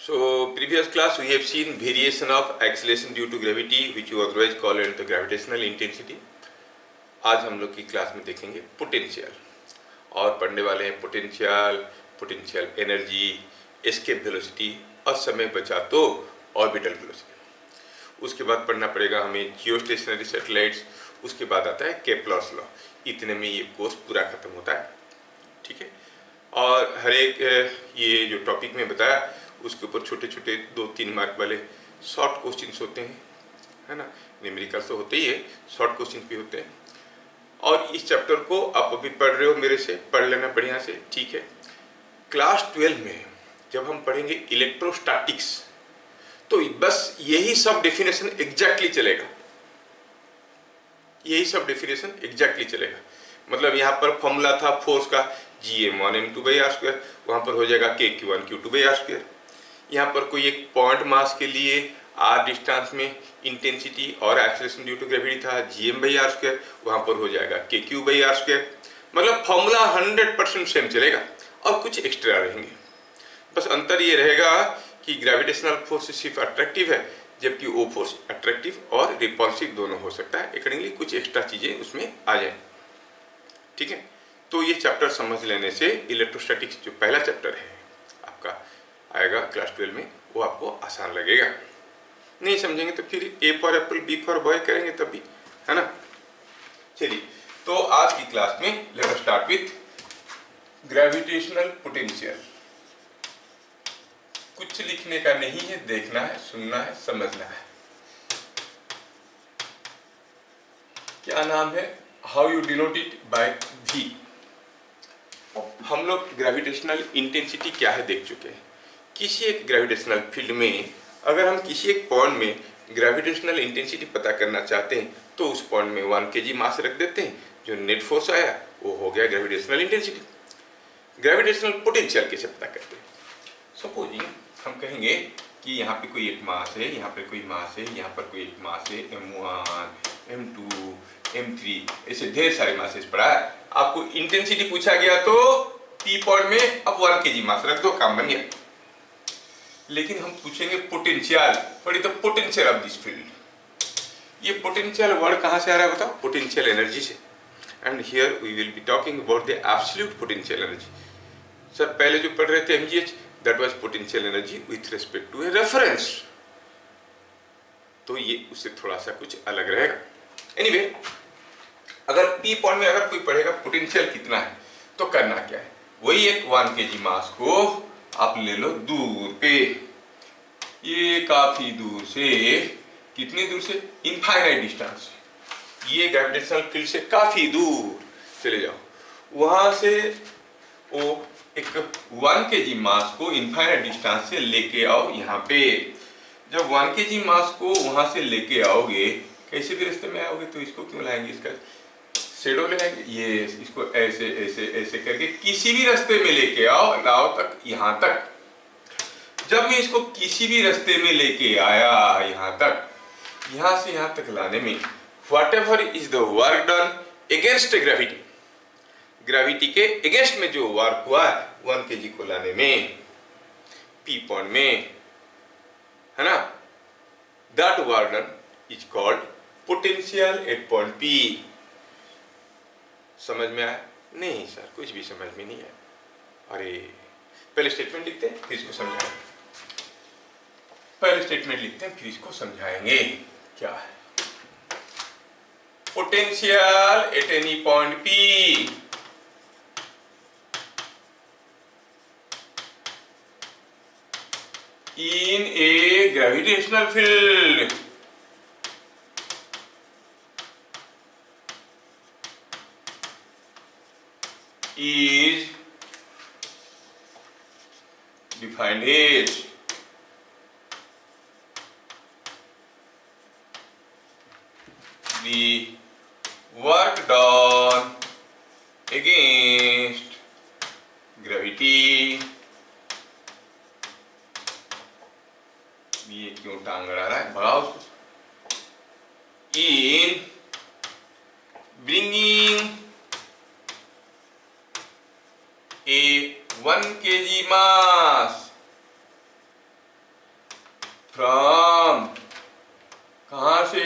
So, previous class we have seen variation of acceleration due to gravity, which you otherwise call it the gravitational intensity. आज हम लोग की class में देखेंगे potential और पढ़ने वाले हैं potential, potential energy, escape velocity और समय बचा तो ऑर्बिटल वेलोसिटी। उसके बाद पढ़ना पड़ेगा हमें जियोस्टेशनरी सैटेलाइट्स, उसके बाद आता है केप्लर्स लॉ। इतने में ये कोर्स पूरा खत्म होता है, ठीक है। और हर एक ये जो टॉपिक में बताया उसके ऊपर छोटे छोटे 2-3 मार्क वाले शॉर्ट क्वेश्चंस होते हैं, है ना। न्यूमेरिकल्स तो होते ही है, शॉर्ट क्वेश्चन भी होते हैं। और इस चैप्टर को आप अभी पढ़ रहे हो मेरे से, पढ़ लेना बढ़िया से, ठीक है। क्लास 12 में जब हम पढ़ेंगे इलेक्ट्रोस्टैटिक्स तो बस यही सब डेफिनेशन एग्जैक्टली चलेगा, यही सब डेफिनेशन एग्जैक्टली चलेगा। मतलब यहाँ पर फॉर्मूला था फोर्स का Gm1m2/r², वहाँ पर हो जाएगा Kq1q2/r²। यहाँ पर कोई एक पॉइंट मास के लिए r डिस्टेंस में इंटेंसिटी और एक्सेलरेशन ड्यू टू ग्रेविटी था Gm/r², वहाँ पर हो जाएगा Kq/r²। मतलब फॉर्मूला 100% सेम चलेगा और कुछ एक्स्ट्रा रहेंगे। बस अंतर ये रहेगा कि ग्रेविटेशनल फोर्स सिर्फ अट्रैक्टिव है, जबकि वो फोर्स अट्रैक्टिव और रिपल्सिव दोनों हो सकता है। अकॉर्डिंगली कुछ एक्स्ट्रा चीजें उसमें आ जाए, ठीक है। तो ये चैप्टर समझ लेने से इलेक्ट्रोस्टैटिक्स जो पहला चैप्टर है आपका आएगा क्लास 12 में, वो आपको आसान लगेगा। नहीं समझेंगे तो फिर A for apple B for boy करेंगे तब भी, है ना। चलिए, तो आज की क्लास में let us start with gravitational potential. कुछ लिखने का नहीं है, देखना है, सुनना है, समझना है। क्या नाम है, how you denote it by V। हम लोग ग्रेविटेशनल इंटेंसिटी क्या है देख चुके हैं। किसी एक ग्रेविटेशनल फील्ड में अगर हम किसी एक पॉइंट में ग्रेविटेशनल इंटेंसिटी पता करना चाहते हैं तो उस पॉइंट में 1 kg मास रख देते हैं, जो नेट फोर्स आया वो हो गया ग्रेविटेशनल इंटेंसिटी। ग्रेविटेशनल पोटेंशियल कैसे पता करते हैं। सपोजिंग हम कहेंगे कि यहाँ पे कोई एक मास है, यहाँ पे कोई मास है, यहाँ पर कोई एक मास है, m1 m2 m3, ऐसे ढेर सारे मासेस पड़ा है। आपको इंटेंसिटी पूछा गया तो P पॉइंट में अब 1 kg मास रख दो, काम बन गया। लेकिन हम पूछेंगे potential, what is the potential of this field. ये पोटेंशियल वर्ड कहाँ से आ रहा है बताओ, पोटेंशियल एनर्जी से। And here we will be talking about the absolute potential energy. Sir पहले जो पढ़ रहे थे mgh, that was potential energy with respect to a reference, तो ये उससे थोड़ा सा कुछ अलग रहेगा। एनीवे, अगर P पॉइंट में अगर कोई पढ़ेगा पोटेंशियल कितना है तो करना क्या है, वही एक 1 kg मास को आप ले लो दूर पे, ये काफी दूर से, कितनी दूर से, इनफाइनाइट डिस्टेंस, ये ग्रेविटेशनल फील्ड से काफी दूर चले जाओ। वहां से वो एक 1 kg मास को इनफाइनाइट डिस्टेंस से लेके आओ यहाँ पे। जब 1 kg मास को वहां से लेके आओगे, कैसे भी रास्ते में आओगे तो इसको क्यों लाएंगे, इसका शेडो ले आएंगे, ये इसको ऐसे ऐसे ऐसे करके किसी भी रास्ते में लेके आओ, लाओ तक यहाँ तक। जब मैं इसको किसी भी रास्ते में लेके आया यहाँ तक, यहाँ से यहाँ तक लाने में whatever is the work done against gravity, gravity के अगेंस्ट में जो वर्क हुआ 1 kg को लाने में P पॉइंट में, है ना, that work done is called potential at point P। समझ में आया? नहीं सर कुछ भी समझ में नहीं आया। अरे पहले स्टेटमेंट लिखते हैं फिर इसको समझाएंगे, पहले स्टेटमेंट लिखते हैं फिर इसको समझाएंगे क्या है। Potential at any point P in a gravitational field is defined as the work done against gravity। ये क्यों टांग अड़ा रहा है, भगाओ उसको। in bringing a 1 kg mass from कहां से,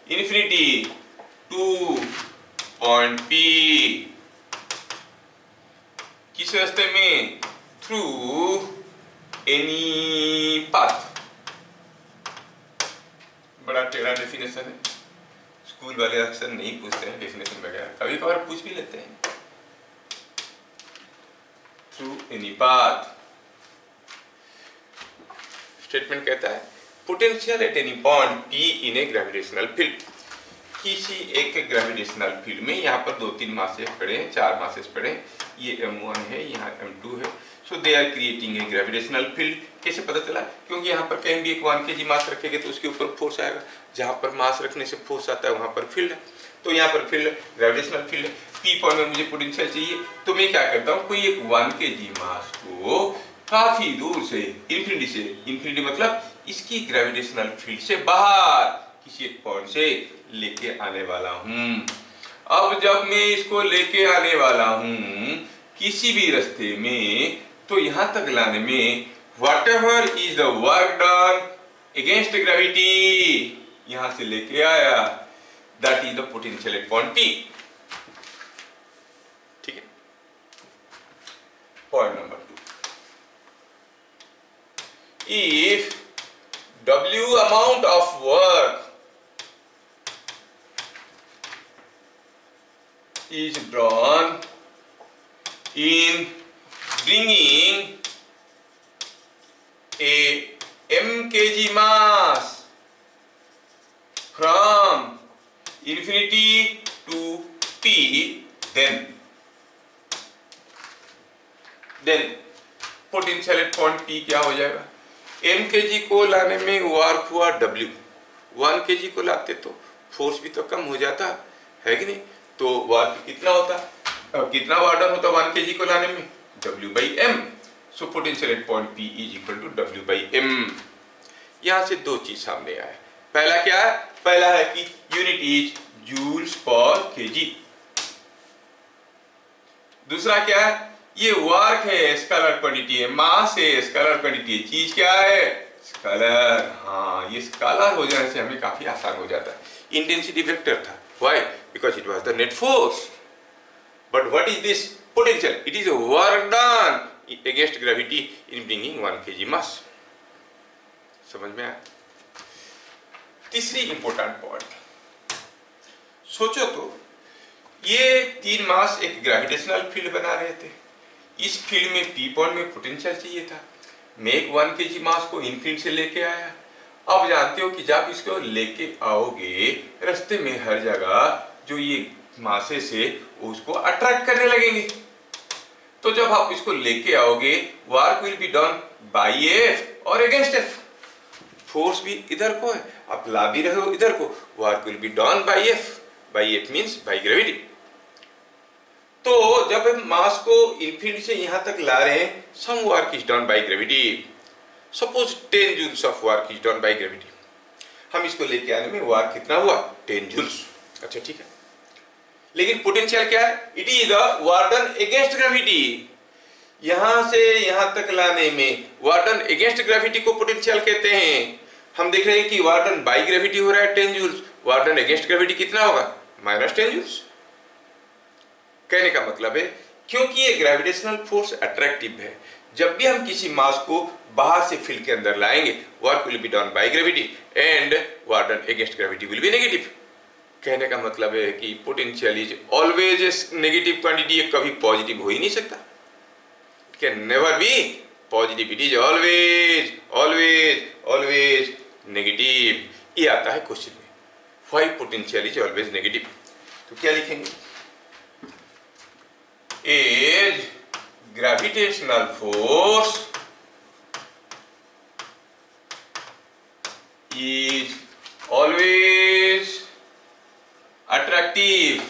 इन्फिनिटी टू पॉइंट पी, किस रास्ते में, थ्रू एनी पाथ। बड़ा टेढ़ा डेफिनेशन है, स्कूल वाले अक्सर नहीं पूछते हैं डेफिनेशन वगैरह, कभी कभार पूछ भी लेते हैं। Through any path. स्टेटमेंट कहता है potential at any point P in A gravitational field. किसी एक ग्रेविटेशनल फील्ड में, यहाँ पर 2-3 मासेस पड़े हैं, 4 मासेस पड़े हैं, ये M1 है, यहाँ M2 है, so they are creating a gravitational field. कैसे पता चला? क्योंकि यहाँ पर कहीं भी एक 1 kg मास रखेंगे तो उसके ऊपर फोर्स आएगा, जहाँ पर मास रखने से फोर्स आता है वहाँ पर फील्ड है, तो यहाँ पर फील्ड ग्रेविटेशनल फील्ड है। पी पॉइंट में मुझे पोटेंशियल चाहिए, तो मैं क्या करता हूँ, कोई एक 1 kg मास को काफी दूर से, इन्फिनिटी से, इन्फिनिटी मतलब इसकी ग्रेविटेशनल फील्ड से बाहर किसी एक पॉइंट से लेके आने वाला हूं। अब जब मैं इसको लेके आने वाला हूं किसी भी रास्ते में, तो यहां तक लाने में whatever is the work done against gravity, यहां से लेके आया, that is the potential at point P. ठीक है, point number 2, if W amount of work is drawn in bringing a m kg mass from infinity to P, then potential at point P क्या हो जाएगा? m kg को लाने में work हुआ W, 1 kg को लाते तो फोर्स भी तो कम हो जाता है कि नहीं, तो वर्क कितना होता, कितना वार्डन होता 1 kg को लाने में, W/m। So potential at point P is equal to W/m। यहां से 2 चीज सामने आया। पहला क्या है? पहला है कि unit is joules per kg। दूसरा क्या है? ये वर्क है, स्केलर क्वांटिटी है, मास है, स्केलर क्वांटिटी है, चीज क्या है? स्केलर। हाँ, ये स्केलर हो जाने से हमें काफी आसान हो जाता है। इंटेंसिटी वेक्टर था, why? Because it was the net force. But what is this potential? It is a work done against gravity in bringing 1 kg मास। समझ में आया? तीसरी इंपॉर्टेंट पॉइंट, सोचो तो ये 3 मास एक ग्रेविटेशनल फील्ड बना रहे थे, इस फील्ड में P पॉइंट में पोटेंशियल चाहिए था, मैं एक 1 kg मास को इनफिनिटी से लेके आया। अब जानते हो कि जब इसको लेके आओगे रास्ते में हर जगह जो ये मासेस है उसको अट्रैक्ट करने लगेंगे, तो जब आप इसको लेके आओगे work will be done by F और अगेंस्ट F। फोर्स भी इधर को है, आप ला भी रहे हो इधर को, work will be done by F, by F means by gravity. तो जब हम मास को इन्फिनिटी से यहां तक ला रहे हैं, some work is done by gravity. Suppose 10 joules of work is done by gravity. हम इसको लेके आने में वर्क कितना हुआ? 10 जूल्स। अच्छा ठीक है, लेकिन पोटेंशियल क्या है? It is the work done against gravity. यहां से यहां तक लाने में वर्क डन अगेंस्ट ग्रेविटी को पोटेंशियल कहते हैं। हम देख रहे हैं कि वर्क डन बाय ग्रेविटी हो रहा है 10 joules, work done against gravity कितना होगा? -10 जूल्स। कहने का मतलब है क्योंकि ये ग्रेविटेशनल फोर्स अट्रैक्टिव है, जब भी हम किसी मास को बाहर से फील्ड के अंदर लाएंगे work will be done by gravity and work done against gravity will be negative. कहने का मतलब है कि potential is always negative quantity, ये कभी पॉजिटिव हो ही नहीं सकता, can never be positive, it is always always always negative. ये आता है क्वेश्चन में, why potential is always negative. तो क्या लिखेंगे? is gravitational force is always attractive,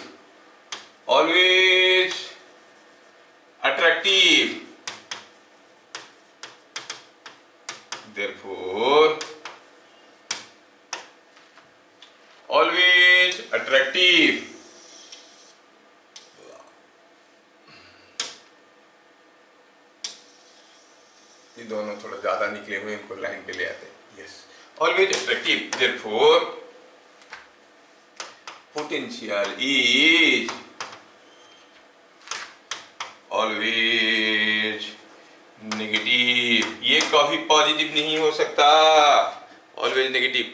always attractive, therefore always attractive। ये दोनों थोड़ा ज्यादा निकले हुए, इनको लाइन पे ले आते हैं। Yes, always attractive. Therefore, potential is always negative. ये कभी पॉजिटिव नहीं हो सकता, ऑलवेज नेगेटिव।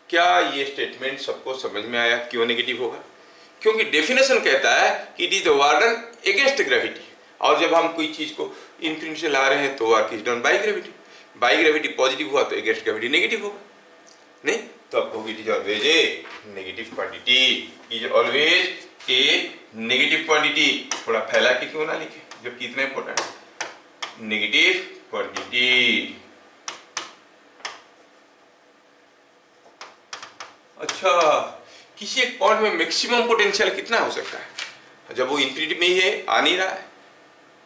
क्या ये स्टेटमेंट सबको समझ में आया? क्यों नेगेटिव होगा? क्योंकि डेफिनेशन कहता है कि it is the warden against gravity, और जब हम कोई चीज को इन्फिनिटी से ला रहे हैं तो work is done by gravity. By gravity positive हुआ तो अगेंस्ट ग्रेविटी नेगेटिव होगा, नहीं? तो आपको it is always a negative quantity, is always a negative quantity. थोड़ा फैला के क्यों ना लिखे जबकि इतना इंपॉर्टेंट है, नेगेटिव क्वांटिटी। अच्छा, किसी एक पॉइंट में मैक्सिमम पोटेंशियल कितना हो सकता है? जब वो इंफिनिटी में ही है, आ नहीं रहा है,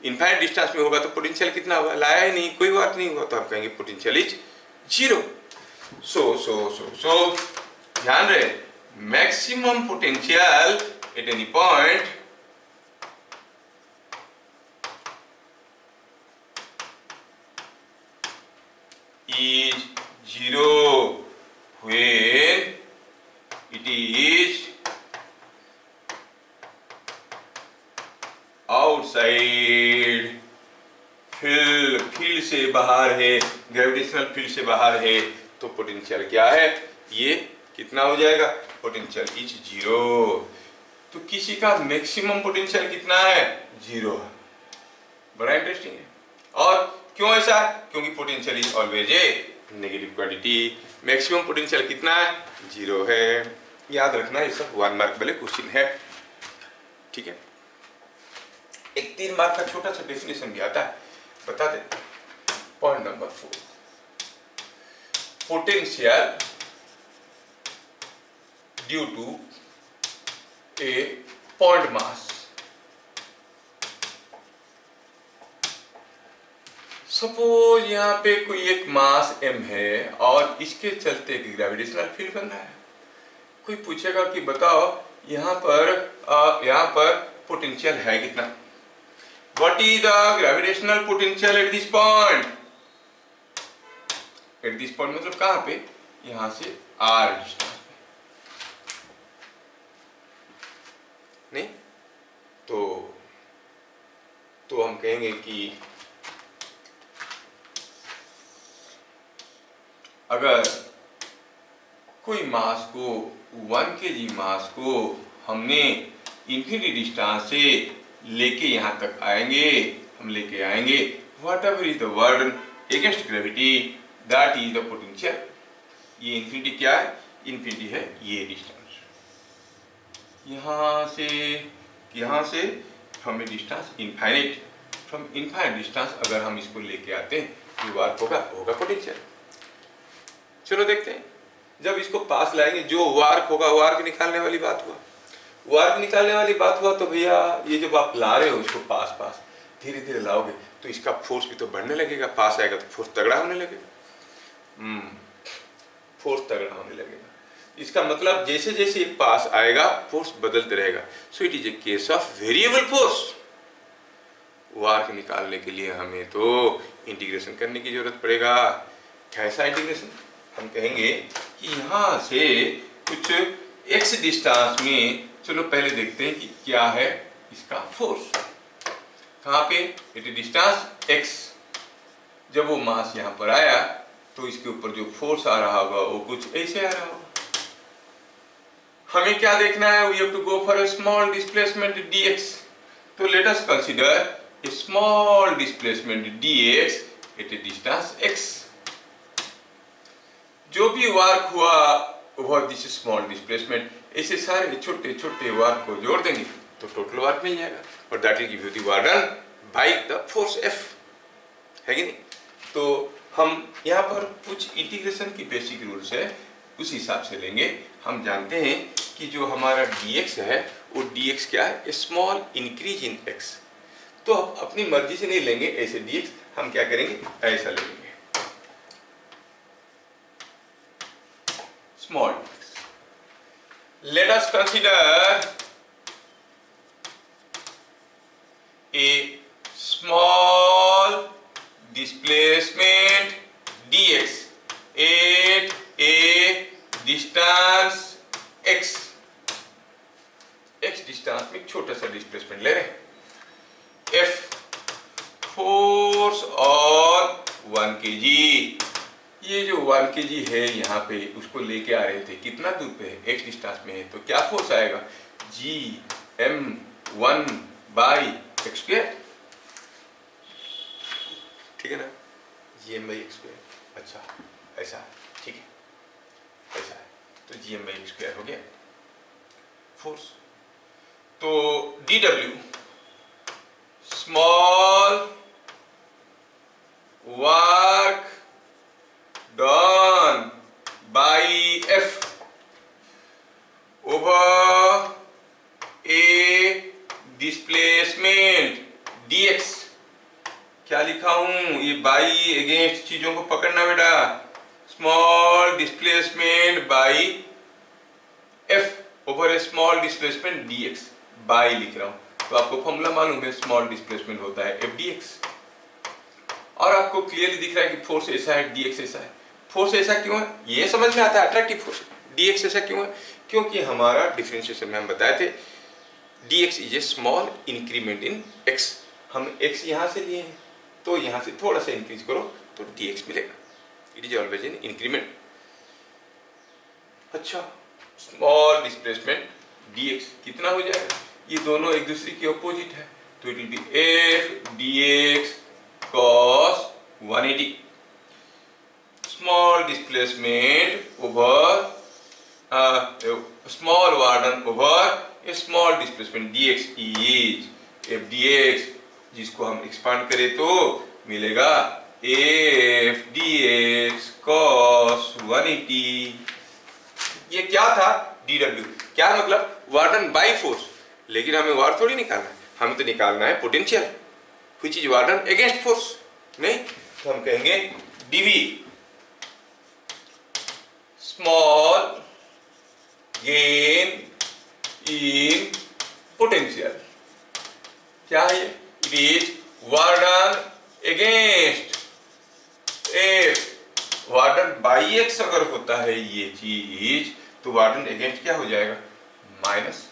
इनफाइनाइट डिस्टेंस में होगा तो पोटेंशियल कितना होगा? लाया ही नहीं, कोई बात नहीं हुआ, तो हम कहेंगे पोटेंशियल इज जीरो। सो ध्यान रहे, maximum potential at any point is zero when it is outside field से बाहर है, ग्रेविटेशनल फील्ड से बाहर है, तो पोटेंशियल क्या है? ये कितना हो जाएगा? Potential is zero. तो किसी का मैक्सिमम पोटेंशियल कितना है? जीरो। बड़ा इंटरेस्टिंग है। और क्यों ऐसा? क्योंकि potential is always a negative quantity. Maximum potential कितना है? जीरो है। याद रखना, ये सब 1 मार्क वाले क्वेश्चन है, ठीक है? एक 3 मार्क का छोटा सा डेफिनेशन भी आता है, बता दे। Point number 4, potential due to a point mass. Suppose यहाँ पे कोई एक मास m है और इसके चलते ग्रेविटेशनल फील्ड बन रहा है। कोई पूछेगा कि बताओ यहाँ पर पोटेंशियल है कितना? What is the gravitational potential at this point? At this point मतलब कहाँ पे? यहाँ से r डिस्टेंस पे, नहीं? तो हम कहेंगे कि अगर कोई मास को 1 kg मास को हमने इन्फिनिटी डिस्टेंस से लेके यहाँ तक आएंगे, हम लेके आएंगे, what ever is the वर्डन against gravity, that is the potential. ये इन्फिनिटी क्या है? इन्फिनिटी है ये डिस्टेंस। यहाँ से from A distance infinite, from infinite distance अगर हम इसको लेके आते हैं तो वर्क होगा पोटेंशियल। चलो देखते हैं, जब इसको पास लाएंगे जो वार्क होगा, वार्क निकालने वाली बात हुआ तो भैया ये जब आप ला रहे हो इसको पास धीरे धीरे लाओगे तो इसका फोर्स भी तो बढ़ने लगेगा। पास आएगा तो फोर्स तगड़ा होने लगेगा, फोर्स तगड़ा होने लगेगा। इसका मतलब जैसे जैसे एक पास आएगा फोर्स बदलते रहेगा। सो it is a case of variable force. वार्क निकालने के लिए हमें तो इंटीग्रेशन करने की जरूरत पड़ेगा। कैसा इंटीग्रेशन? हम कहेंगे कि यहाँ से कुछ x डिस्टेंस में, चलो पहले देखते हैं कि क्या है इसका फोर्स। कहाँ पे? It distance x। जब वो मास यहाँ पर आया तो इसके ऊपर जो फोर्स आ रहा होगा वो कुछ ऐसे आ रहा होगा। हमें क्या देखना है? We have to go for a small displacement dx। तो let us consider a small displacement dx at a distance x। जो भी वर्क हुआ ओवर दिस स्मॉल डिस्प्लेसमेंट, ऐसे सारे छोटे छोटे वर्क को जोड़ देंगे तो टोटल वर्क मिल जाएगा, और that will give you the work done by the force F, है कि नहीं? तो हम यहाँ पर कुछ इंटीग्रेशन की बेसिक रूल्स है, उस हिसाब से लेंगे। हम जानते हैं कि जो हमारा dx है वो dx क्या है? Small increase in x। तो हम अपनी मर्जी से नहीं लेंगे ऐसे dx, हम क्या करेंगे? ऐसा लेंगे small dx. Let us consider a small displacement dx at A distance x, x distance में छोटा सा डिस्प्लेसमेंट ले रहे हैं, F फोर्स ऑन 1 kg। ये जो 1 kg है यहाँ पे उसको लेके आ रहे थे, कितना दूर पे है, x डिस्टेंस में है, तो क्या फोर्स आएगा, Gm1 बाई एक्स स्क्वायर, ठीक है ना, Gm बाई एक्स स्क्वायर। अच्छा ऐसा, ठीक है, ऐसा है, तो Gm बाई एक्स स्क्वायर हो गया फोर्स। तो dW small work done by F over a displacement dx। क्या लिखा हूं, ये बाई अगेंस्ट चीजों को पकड़ना बेटा, small displacement by F over A small displacement dx, by लिख रहा हूं। तो आपको फॉर्मूला मालूम है, स्मॉल डिस्प्लेसमेंट होता है F dx, और आपको क्लियरली दिख रहा है कि फोर्स ऐसा है, dx ऐसा है। फोर्स ऐसा क्यों है, ये समझ में आता है, अट्रैक्टिव फोर्स। dx ऐसा क्यों है, क्योंकि हमारा डिफरेंशिएशन में हम बताए थे dx is a small increment in x। हम x यहां से लिए हैं, तो यहां से थोड़ा सा इंक्रीज करो तो dx मिलेगा। It is always an increment. अच्छा, स्मॉल डिस्प्लेसमेंट dx कितना हो जाएगा, ये दोनों एक दूसरे के अपोजिट है, तो it will be f dx cos 180। small displacement over small warden over a small displacement dx is f dx, जिसको हम एक्सपांड करें तो मिलेगा f dx cos 180। ये क्या था, dw, क्या मतलब, वार्डन बाई फोर्स, लेकिन हमें वार थोड़ी निकालना है, हमें तो निकालना है potential, which is warden against force, नहीं, तो हम कहेंगे dv small gain in potential. क्या है ये, it is warden against F. Warden by x अगर होता है ये चीज, तो वार्डन अगेंस्ट क्या हो जाएगा, minus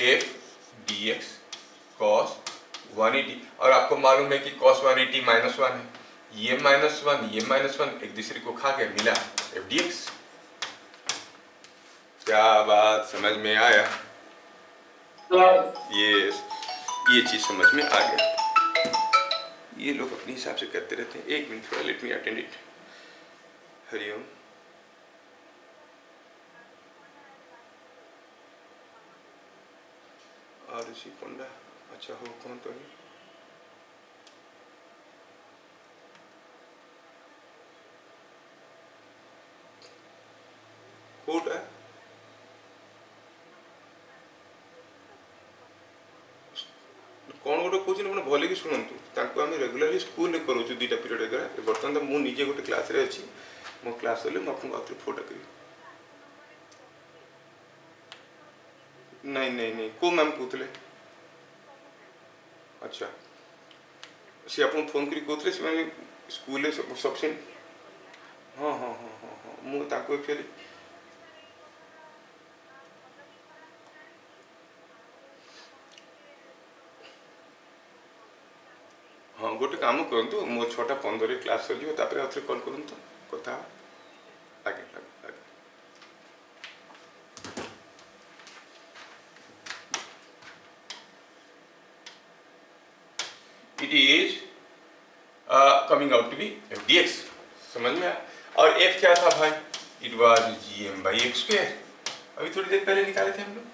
F D x cos 180। और आपको मालूम है कि cos 180 -1 है, ये -1 ये -1 एक दूसरे को खा के मिला एफ डी एक्स। क्या बात समझ में आया, ये चीज समझ में आ गया। ये लोग अपने हिसाब से करते रहते हैं। एक मिनट थोड़ा, let me attend it. Hariom. Rishi Panda, अच्छा हो, कौन तो है, कोड है, कौन गोटे कौन मैंने भले कि शुणु, आम रेगुलाली स्कूल करूँ दुईटा पीरियड वगैरह। बर्तमान तो मुझे गोटे क्लास रे अच्छी, मो क्लास हेल्ले आपको आउे फोटा करी। नहीं नहीं नहीं, को मैम कहते, अच्छा सी आप फोन करी कहते से स्कूल सफिसीयंट, हाँ हाँ हाँ हाँ हाँ, मुझे एक्चुअली हाँ गोटे काम करूँ, मो 6:15 क्लास चलो, आउे कल करूँ कथा आगे आगे आगे। It is coming out to be F D X, समझ में आया। और एफ क्या था भाई, it was GM by X square, अभी थोड़ी देर पहले निकाले थे हम लोग,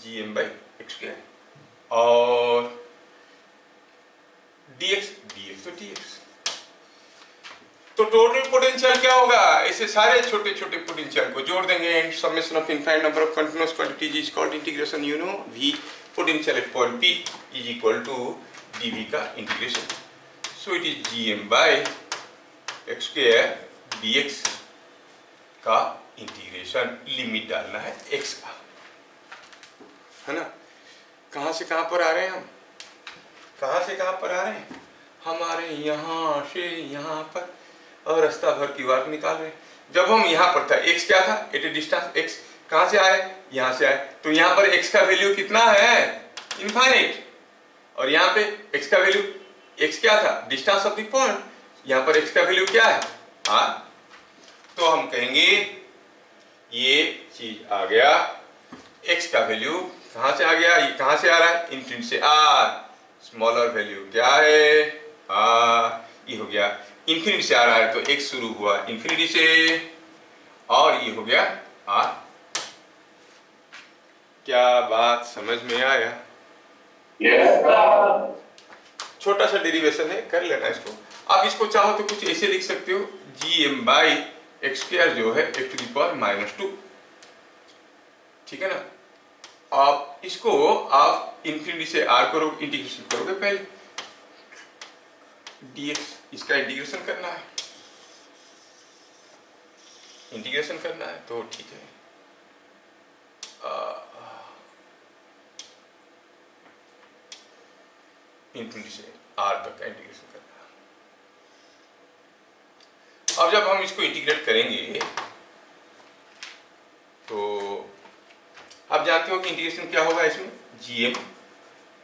जीएम बाई एक्स स्क्वायर, और dx dx तो dx। तो टोटल पोटेंशियल क्या होगा, ऐसे सारे छोटे छोटे पोटेंशियल को जोड़ देंगे, and summation of infinite number of continuous quantities is called integration. You know v potential at point p is equal to dv का integration. So it is gm by X square dx का integration, limit डालना है x का, है ना। कहां से कहां पर आ रहे हैं हम, कहां से कहां पर आ रहे हैं, हम आ रहे हैं यहां से यहां पर, और रास्ता भर की वाट निकाल रहे हैं। जब हम यहाँ पर था x क्या था, एट ए डिस्टेंस x कहाँ से आए, यहाँ से आए, तो यहाँ पर x का वैल्यू कितना है, इनफाइनाइट, और यहाँ पे x का वैल्यू, x क्या था, डिस्टेंस ऑफ द पॉइंट, यहाँ पर x का वैल्यू क्या है, r। तो हम कहेंगे ये चीज आ गया, x का वैल्यू कहाँ से आ गया, ये कहाँ से आ रहा है, इनफिनिटी से r, स्मॉलर वैल्यू क्या है, r, ये हो गया इन्फिनिटी से आ रहा है, तो x शुरू हुआ इन्फिनिटी से, और ये हो गया r। क्या बात समझ में आया? छोटा सा डेरिवेशन है, कर लेना इसको। आप इसको चाहो तो कुछ ऐसे लिख सकते हो, gm बाई एक्स स्क्वायर जो है x टू द पावर -2, ठीक है ना। आप इसको आप इन्फिनिटी से r करोगे, इंटीग्रेशन करोगे, पहले dx, इसका इंटीग्रेशन करना है, इंटीग्रेशन करना है, तो ठीक है, इन्फिनिटी से r तक का इंटीग्रेशन करना है। अब जब हम इसको इंटीग्रेट करेंगे तो आप जानते हो कि इंटीग्रेशन क्या होगा इसमें, gm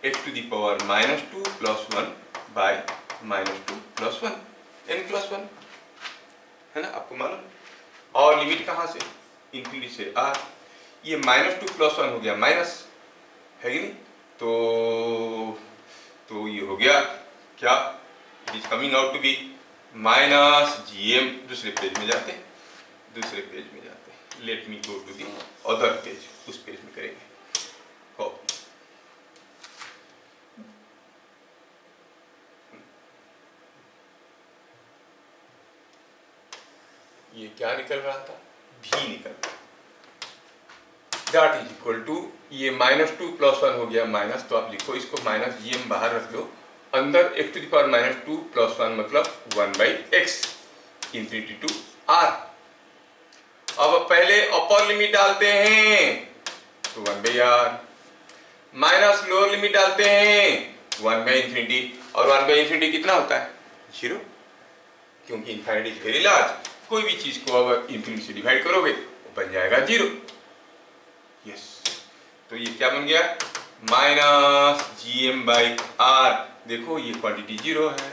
x to the power -2 + 1 by -2 + 1 n+1, है ना, आपको मालूम। और लिमिट कहाँ से, इन्फिनिटी से r, ये -2 + 1 हो गया माइनस, है कि नहीं, तो ये हो गया क्या, it is coming out to be -gm। दूसरे पेज में जाते, दूसरे पेज में जाते, let me go to the other page, उस पेज में करेंगे कॉपी। ये क्या निकल रहा था, भी निकल रहा, दैट इज इक्वल टू, ये -2 + 1 हो गया माइनस, तो आप लिखो इसको -gm बाहर रख लो, अंदर x टू द पावर -2 + 1 मतलब 1/x इन्फिनिटी टू r। अब पहले अपर लिमिट डालते हैं तो 1/r, माइनस लोअर लिमिट डालते हैं 1/∞, और 1/∞ कितना होता है, 0, क्योंकि इनफाइनाइट इज वेरी लार्ज। कोई भी चीज को अगर इन्फिनिटी से डिवाइड करोगे तो बन जाएगा 0। यस, तो ये क्या बन गया, -gm/r। देखो ये क्वांटिटी 0 है,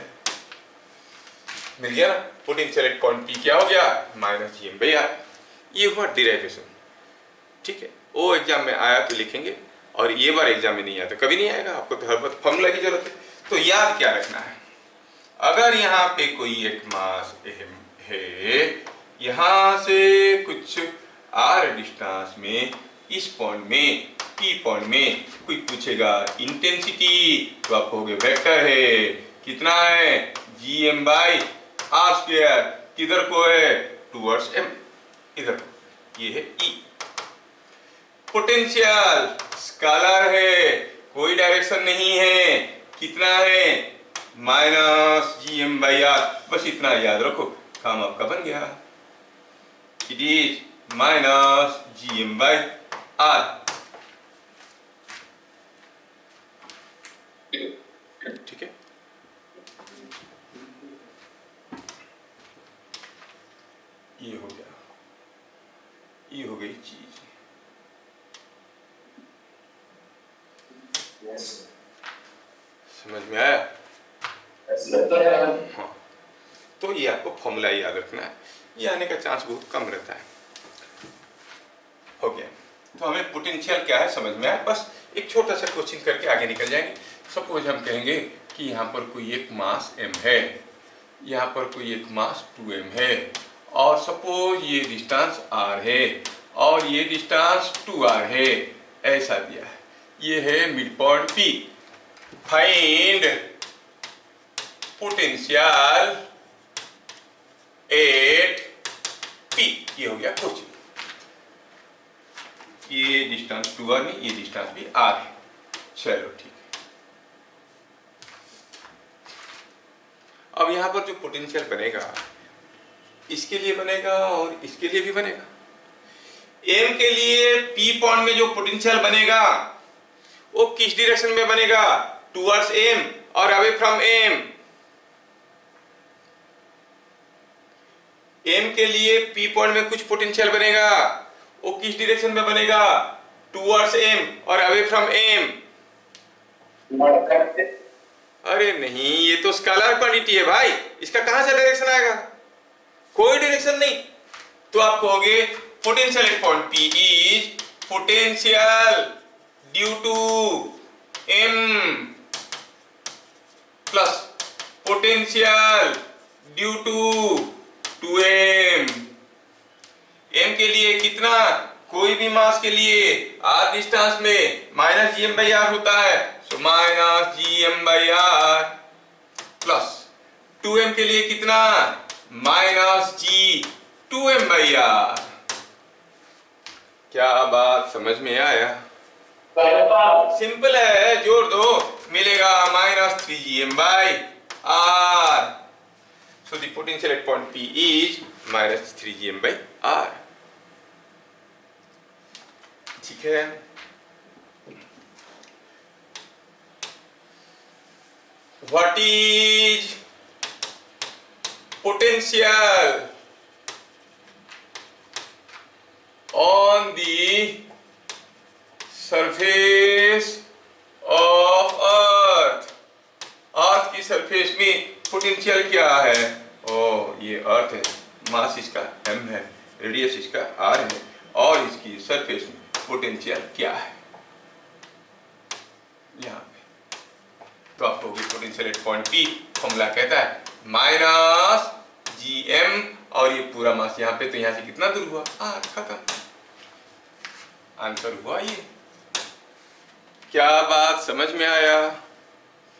मिल गया ना, पोटेंशियल एट पॉइंट P क्या हो गया, -gm/r। ये हुआ डिराइवेशन, ठीक है। वो एग्जाम में आया तो लिखेंगे, और ये बार एग्जाम में नहीं आया तो कभी नहीं आएगा, आपको तो हर बार फॉर्मूला की जरूरत है। तो याद क्या रखना है, अगर यहाँ पे कोई एक मास है, यहाँ से कुछ r डिस्टेंस में, इस पॉइंट में, P पॉइंट में कोई पूछेगा इंटेंसिटी, तो आप कहोगे वेक्टर है, कितना है, gm/r², किधर को है, टुवर्ड्स m, इधर, ये है E। पोटेंशियल स्केलर है, कोई डायरेक्शन नहीं है, कितना है, -gm/r, बस इतना याद रखो, काम आपका बन गया, इट इज -gm/r। ठीक है, ये हो गया, ये हो गई चीज। समझ में आया? हाँ, तो ये आपको फॉर्मूला याद रखना है, ये आने का चांस बहुत कम रहता है। हो गया, तो हमें पोटेंशियल क्या है समझ में आया। बस एक छोटा सा क्वेश्चन करके आगे निकल जाएंगे। सपोज हम कहेंगे कि यहाँ पर कोई एक मास m है, यहाँ पर कोई एक मास 2m है, और सपोज ये डिस्टेंस r है और ये डिस्टेंस 2r है, ऐसा दिया है, ये है mid point P। Find potential at P, ये हो गया क्वेश्चन। ये डिस्टेंस 2r नहीं, ये डिस्टेंस भी r है, चलो ठीक है। अब यहां पर जो पोटेंशियल बनेगा, इसके लिए बनेगा और इसके लिए भी बनेगा। m के लिए P पॉइंट में जो पोटेंशियल बनेगा वो किस डायरेक्शन में बनेगा, टुवर्ड्स m और अवे फ्रॉम m। एम के लिए पी पॉइंट में कुछ पोटेंशियल बनेगा, वो किस डायरेक्शन में बनेगा? टुवर्ड्स एम और अवे फ्रॉम एम। अरे नहीं, ये तो स्केलर क्वांटिटी है भाई, इसका कहां से डायरेक्शन आएगा? कोई डायरेक्शन नहीं। तो आप कहोगे potential at point P is potential due to M plus potential due to M. M के लिए कितना? कोई भी मास के लिए आर डिस्टेंस में minus G M by R होता है, तो minus G M by R plus 2m के लिए कितना? Minus G 2m by R. क्या बात समझ में आया? सिंपल है, जोड़ दो, मिलेगा minus 3gm by R. So the potential at point P is minus 3gm by R. ठीक है। What is potential on the surface of earth? अर्थ की सरफेस में पोटेंशियल क्या है? ओ, ये अर्थ है, मास इसका m है, रेडियस इसका r है, और इसकी सरफेस में पोटेंशियल क्या है? यहाँ पे तो आपको potential at point P formula कहता है माइनस Gm, और ये पूरा मास यहाँ पे, तो यहाँ से कितना दूर हुआ? r। खत्म, आंसर हुआ ये। क्या बात समझ में आया?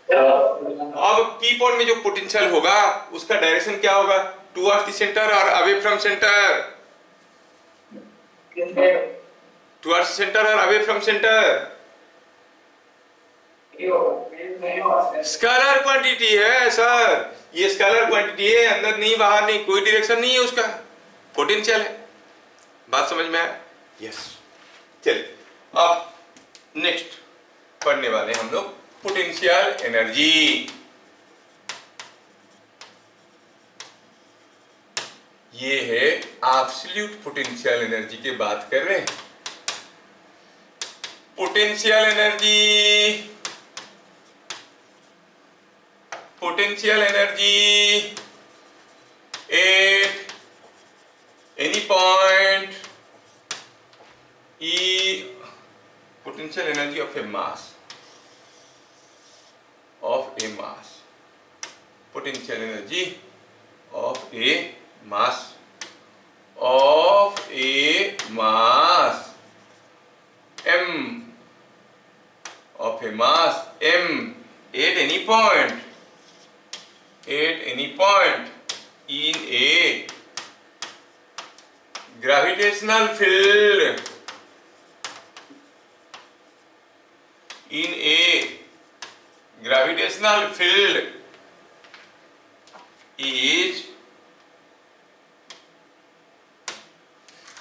अब P पॉइंट में जो पोटेंशियल होगा उसका डायरेक्शन क्या होगा? टुवर्ड्स द सेंटर और away from centre? Towards centre और away from centre? Scalar quantity है सर, ये स्केलर क्वांटिटी है, अंदर नहीं बाहर नहीं, कोई डायरेक्शन नहीं है उसका, पोटेंशियल है। बात समझ में आया? यस। चलिए अब नेक्स्ट पढ़ने वाले हम लोग पोटेंशियल एनर्जी। ये है एब्सोल्यूट पोटेंशियल एनर्जी की बात कर रहे हैं। Potential energy, potential energy at any point E, potential energy of a mass, potential energy of a mass m, of a mass m at any point in a gravitational field, in a gravitational field is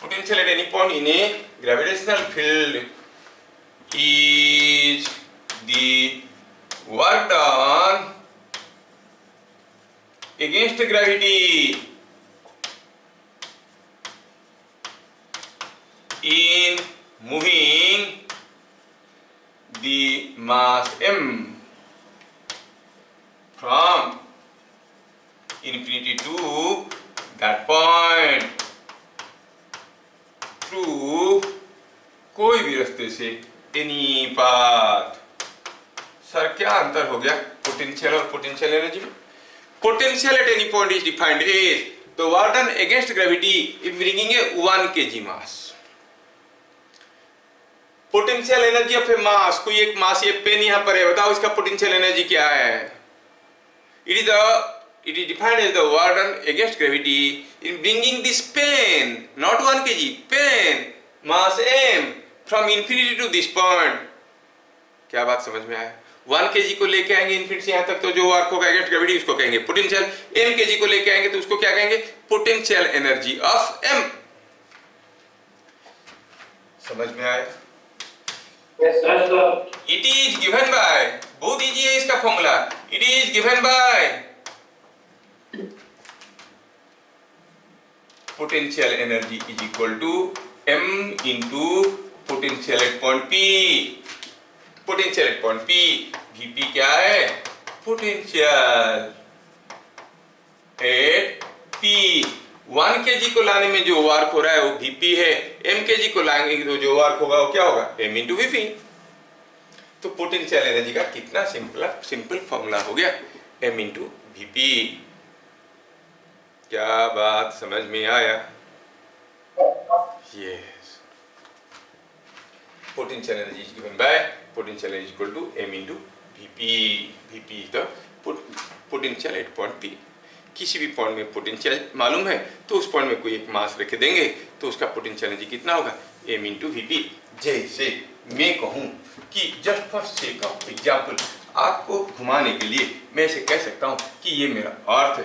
potential at any point in a gravitational field is the work done against gravity in moving the mass m from infinity to that point through कोई भी रास्ते से, any path. Sir क्या अंतर हो गया potential और potential energy में? Potential at any point is defined as the work done against gravity in bringing a 1 kg mass. Potential energy of a mass, कोई एक मास, ये पेन यहाँ पर है, बताओ इसका potential energy क्या है? It is defined as the work done against gravity in bringing this pen, not 1 kg, pen, mass m from infinity to this point. क्या बात समझ में आया? 1 kg को लेके आएंगे इन्फिनिटी से यहाँ तक, तो जो वर्क होगा अगेंस्ट ग्रेविटी उसको कहेंगे पोटेंशियल। m kg को लेके आएंगे तो उसको क्या कहेंगे? Potential energy of m। समझ में आया? Yes sir. It is given by, बहुत इजी है इसका formula, it is given by potential energy is equal to m into potential at point P। Potential at point P, Vp क्या है? Potential at P। 1 kg को लाने में जो work हो रहा है वो Vp है, m kg को लाएंगे तो जो वर्क होगा वो क्या होगा? m into Vp। तो पोटेंशियल एनर्जी का कितना सिंपल फॉर्मूला हो गया, m इंटू Vp। क्या बात समझ में आया? Yes, potential energy is given by potential energy equal to m into Vp। Vp is the potential at point P। किसी भी पॉइंट में पोटेंशियल मालूम है तो उस पॉइंट में कोई एक मास रख देंगे तो उसका पोटेंशियल एनर्जी कितना होगा? m into Vp। जैसे मैं कहूं कि just for sake of example, आपको घुमाने के लिए मैं इसे कह सकता हूं कि ये मेरा अर्थ है,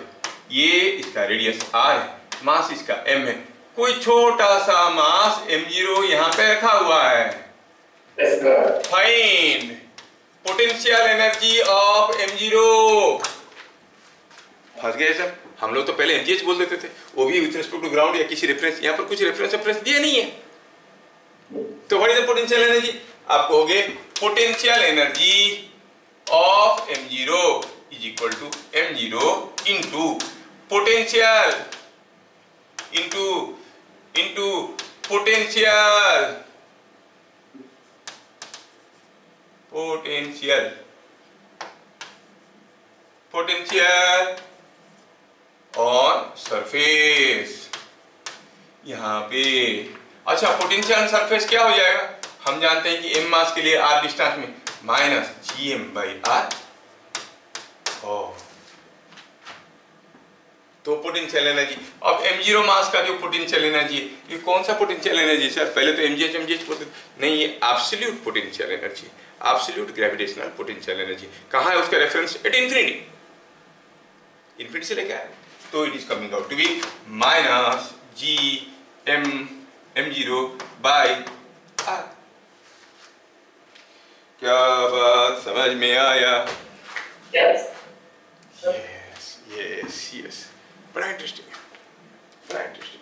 ये इसका रेडियस r है, मास इसका m है, कोई छोटा सा मास m0 यहाँ पे रखा हुआ है। Find potential energy of m0। फंस गए सर, हम लोग तो पहले mgh बोल देते थे, वो भी विथ रिस्पेक्ट टू ग्राउंड या किसी रेफरेंस, यहाँ पर कुछ रेफरेंस दिया नहीं है। तो what is the potential energy? आप कहोगे potential energy of m0 is equal to m0 into potential into potential on surface. यहाँ पे अच्छा, पोटेंशियल ऑन सरफेस क्या हो जाएगा? हम जानते हैं कि m मास के लिए r डिस्टेंस में माइनस gm/r। तो पोटेंशियल एनर्जी, अब m0 मास का जो पोटेंशियल एनर्जी है, ये कौन सा पोटेंशियल एनर्जी सर? पहले तो mgh बोलते नहीं, ये absolute potential energy, absolute gravitational potential energy. कहाँ है उसका रेफरेंस? एट इन्फिनिटी से लेके आए, तो it is coming out to be minus m0/r। क्या बात समझ में आया? Yes. यस, बड़ा इंटरेस्टिंग है, बड़ा इंटरेस्टिंग।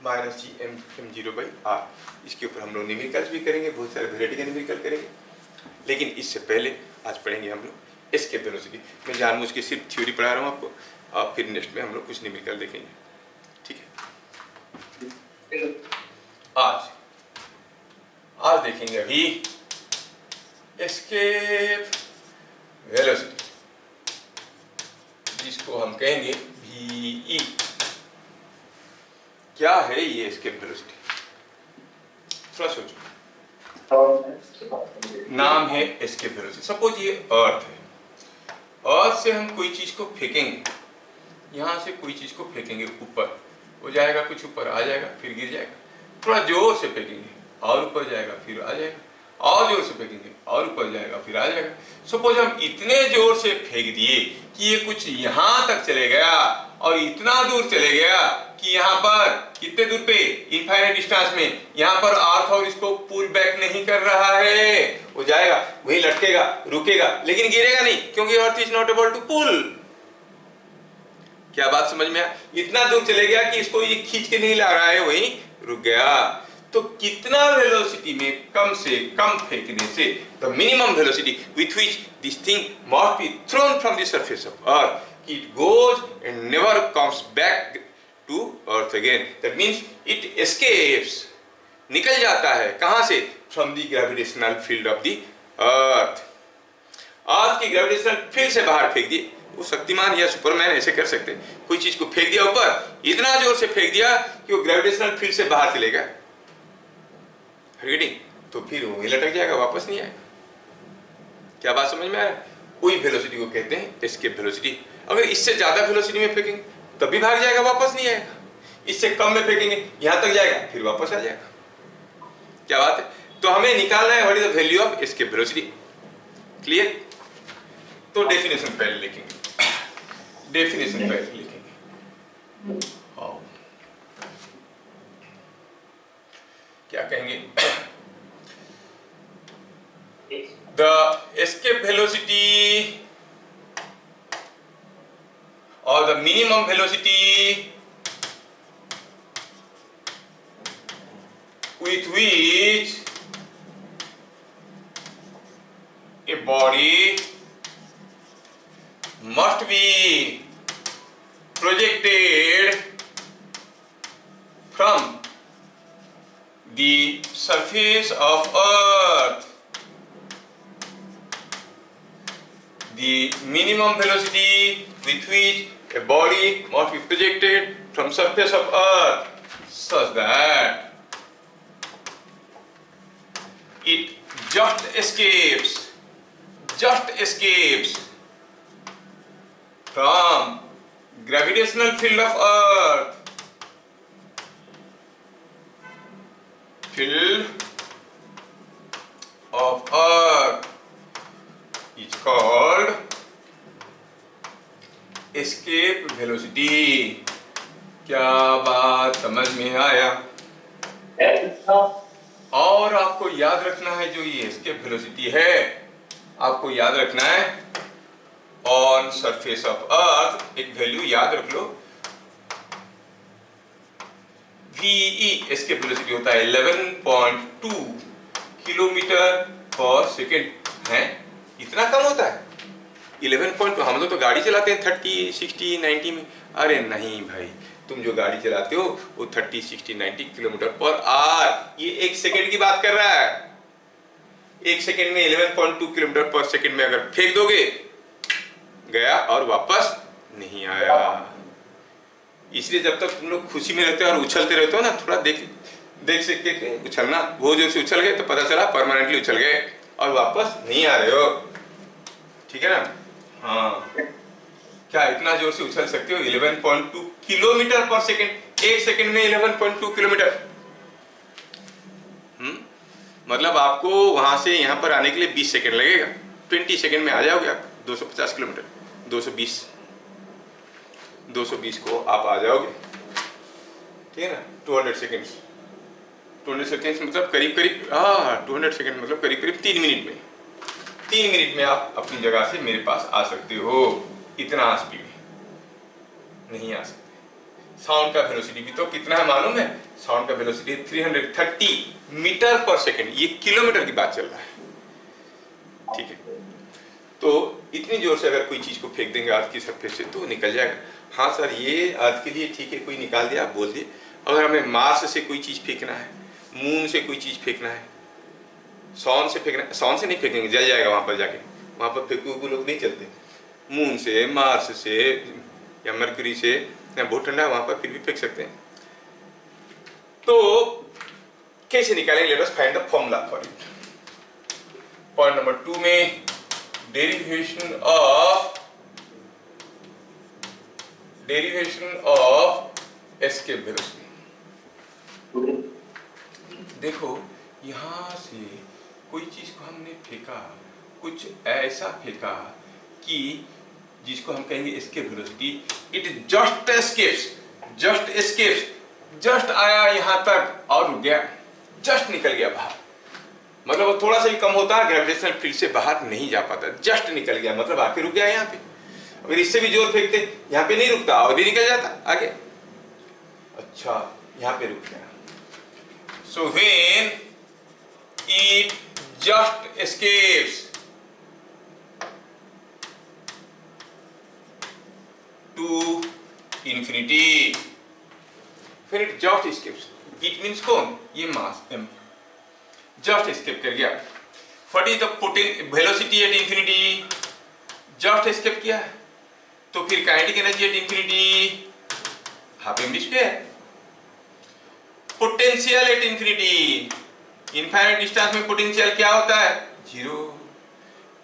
माइनस m0/r, इसके ऊपर हम लोग न्यूमेरिकल्स भी करेंगे, बहुत सारे वैरायटी के न्यूमेरिकल करेंगे, लेकिन इससे पहले आज पढ़ेंगे हम लोग एस्केप वेलोसिटी। मैं जानबूझ के सिर्फ थ्योरी पढ़ा रहा हूँ आपको, और फिर नेक्स्ट में हम लोग कुछ न्यूमेरिकल देखेंगे, ठीक है? आज देखेंगे अभी एस्केप वेलोसिटी, जिसको हम कहेंगे VE। क्या है ये एस्केप वेलोसिटी? थोड़ा सोचो, नाम है एस्केप वेलोसिटी। सपोज ये अर्थ है, अर्थ से हम कोई चीज को फेंकेंगे, यहां से कोई चीज को फेंकेंगे ऊपर, वो जाएगा, कुछ ऊपर आ जाएगा, फिर गिर जाएगा। थोड़ा जोर से फेंकेंगे और ऊपर जाएगा, फिर आ जाएगा, और जोर से फेंकेंगे और ऊपर जाएगा, फिर आ जाएगा। सपोज हम इतने जोर से फेंक दिए कि ये कुछ यहां तक चले गया और इतना दूर चले गया कि यहाँ पर कितने दूर पे, इनफाइनाइट डिस्टेंस में, यहाँ पर अर्थ और इसको पुल बैक नहीं कर रहा है, वो जाएगा, वहीं लटकेगा, रुकेगा, लेकिन गिरेगा नहीं, क्योंकि earth is not able to pull. क्या बात समझ में आया? इतना दूर चले गया कि इसको ये खींच के नहीं ला रहा है, वहीं रुक गया। तो कितना वेलोसिटी में कम से कम फेंकने से, the minimum velocity with which this thing must be thrown from the surface of earth, it goes and never comes back to earth again. That means it escapes, निकल जाता है कहां से? From the gravitational field of the earth। अर्थ की gravitational field से बाहर फेंक दिए। वो शक्तिमान या सुपरमैन ऐसे कर सकते हैं, कोई चीज को फेंक दिया ऊपर, इतना जोर से फेंक दिया कि वो ग्रेविटेशनल फील्ड से बाहर चलेगा, तो फिर वो लटक जाएगा, वापस नहीं आएगा। क्या बात समझ में आया? वही वेलोसिटी को कहते हैं एस्केप वेलोसिटी। अगर इससे ज्यादा वेलोसिटी में फेंकेंगे तब भी भाग जाएगा, वापस नहीं आएगा। इससे कम में फेंकेंगे, यहां तक जाएगा, फिर वापस आ जाएगा। क्या बात है? तो हमें निकालना है what is the value of escape velocity. Clear? तो डेफिनेशन पहले लिखेंगे, डेफिनेशन पहले लिखेंगे। क्या कहेंगे? The escape velocity or the minimum velocity with which a body must be projected from the surface of Earth. The minimum velocity with which a body must be projected from surface of Earth such that it just escapes from gravitational field of Earth. Field of Earth is called escape velocity. क्या बात समझ में आया? Yes, sir. और आपको याद रखना है जो ये एस्केप वेलोसिटी है, आपको याद रखना है ऑन सरफेस ऑफ अर्थ एक वैल्यू याद रख लो, VE एस्केप वेलोसिटी होता है 11.2 किलोमीटर पर सेकेंड है। इतना कम होता है 11.2। हम लोग तो गाड़ी चलाते हैं 30, 60, 90 में। अरे नहीं भाई, तुम जो गाड़ी चलाते हो वो 30, 60, 90 किलोमीटर पर आवर। ये एक सेकेंड की बात कर रहा है। एक सेकेंड में 11.2 किलोमीटर पर सेकेंड में अगर फेंक दोगे, गया और वापस नहीं आया। इसलिए जब तक तुम लोग खुशी में रहते हो और उछलते रहते हो ना, थोड़ा देख सक के उछलना। वो जो से उछल गए तो पता चला परमानेंटली उछल गए और वापस नहीं आ रहे हो। ठीक है ना? हाँ, क्या इतना जोर से उछल सकते हो? 11.2 किलोमीटर पर सेकेंड। एक सेकेंड में 11.2 किलोमीटर। मतलब आपको वहां से यहां पर आने के लिए 20 सेकेंड लगेगा। 20 सेकेंड में आ जाओगे आप 250 किलोमीटर। 220 को आप आ जाओगे। ठीक है ना? 200 सेकेंड्स। 200 सेकेंड्स मतलब करीब 200 सेकेंड मतलब करीब 3 मिनट में। 3 मिनट में आप अपनी जगह से मेरे पास आ सकते हो। इतना स्पीड नहीं आ सकते। साउंड का वेलोसिटी भी तो कितना है मालूम है? साउंड का वेलोसिटी 330 मीटर पर सेकेंड। ये किलोमीटर की बात चल रहा है। ठीक है, तो इतनी जोर से अगर कोई चीज को फेंक देंगे अर्थ की सरफेस से तो निकल जाएगा। हाँ सर, ये अर्थ के लिए ठीक है, कोई निकाल दिया, आप बोल दिए। अगर हमें मार्स से कोई चीज फेंकना है, मून से कोई चीज फेंकना है, सॉन से फेंकना, सॉन से नहीं फेंकेंगे, जल जाएगा वहां पर जाके। वहां पर फेंकू लोग नहीं चलते। मून से, मार्स से या मरकरी से, या बहुत ठंडा है वहां पर, फिर भी फेंक सकते हैं। तो कैसे निकालेंगे? Let us find the formula for it. Point number 2 में डेरिवेशन ऑफ एस्केप वेलोसिटी। देखो, यहां से कोई चीज को हमने फेंका, कुछ ऐसा फेंका कि जिसको हम कहेंगे escape velocity. It just escapes, just आया यहां तक और रुक गया, जस्ट निकल गया बाहर। मतलब वो थोड़ा सा भी कम होता है, ग्रेविटेशनल फील्ड से बाहर नहीं जा पाता, जस्ट निकल गया, मतलब आके रुक गया यहाँ पे। अगर इससे भी जोर फेंकते, यहाँ पे नहीं रुकता और भी निकल जाता आगे। अच्छा, यहाँ पे रुक गया। So when it just escapes to infinity, फिर it just escapes. It means कौन? ये मास m जस्ट एस्केप कर गया। What is the velocity at infinity? Just escape किया है, तो फिर kinetic energy at infinity half mv square. Potential at infinity, infinite distance में पोटेंशियल क्या होता है? 0।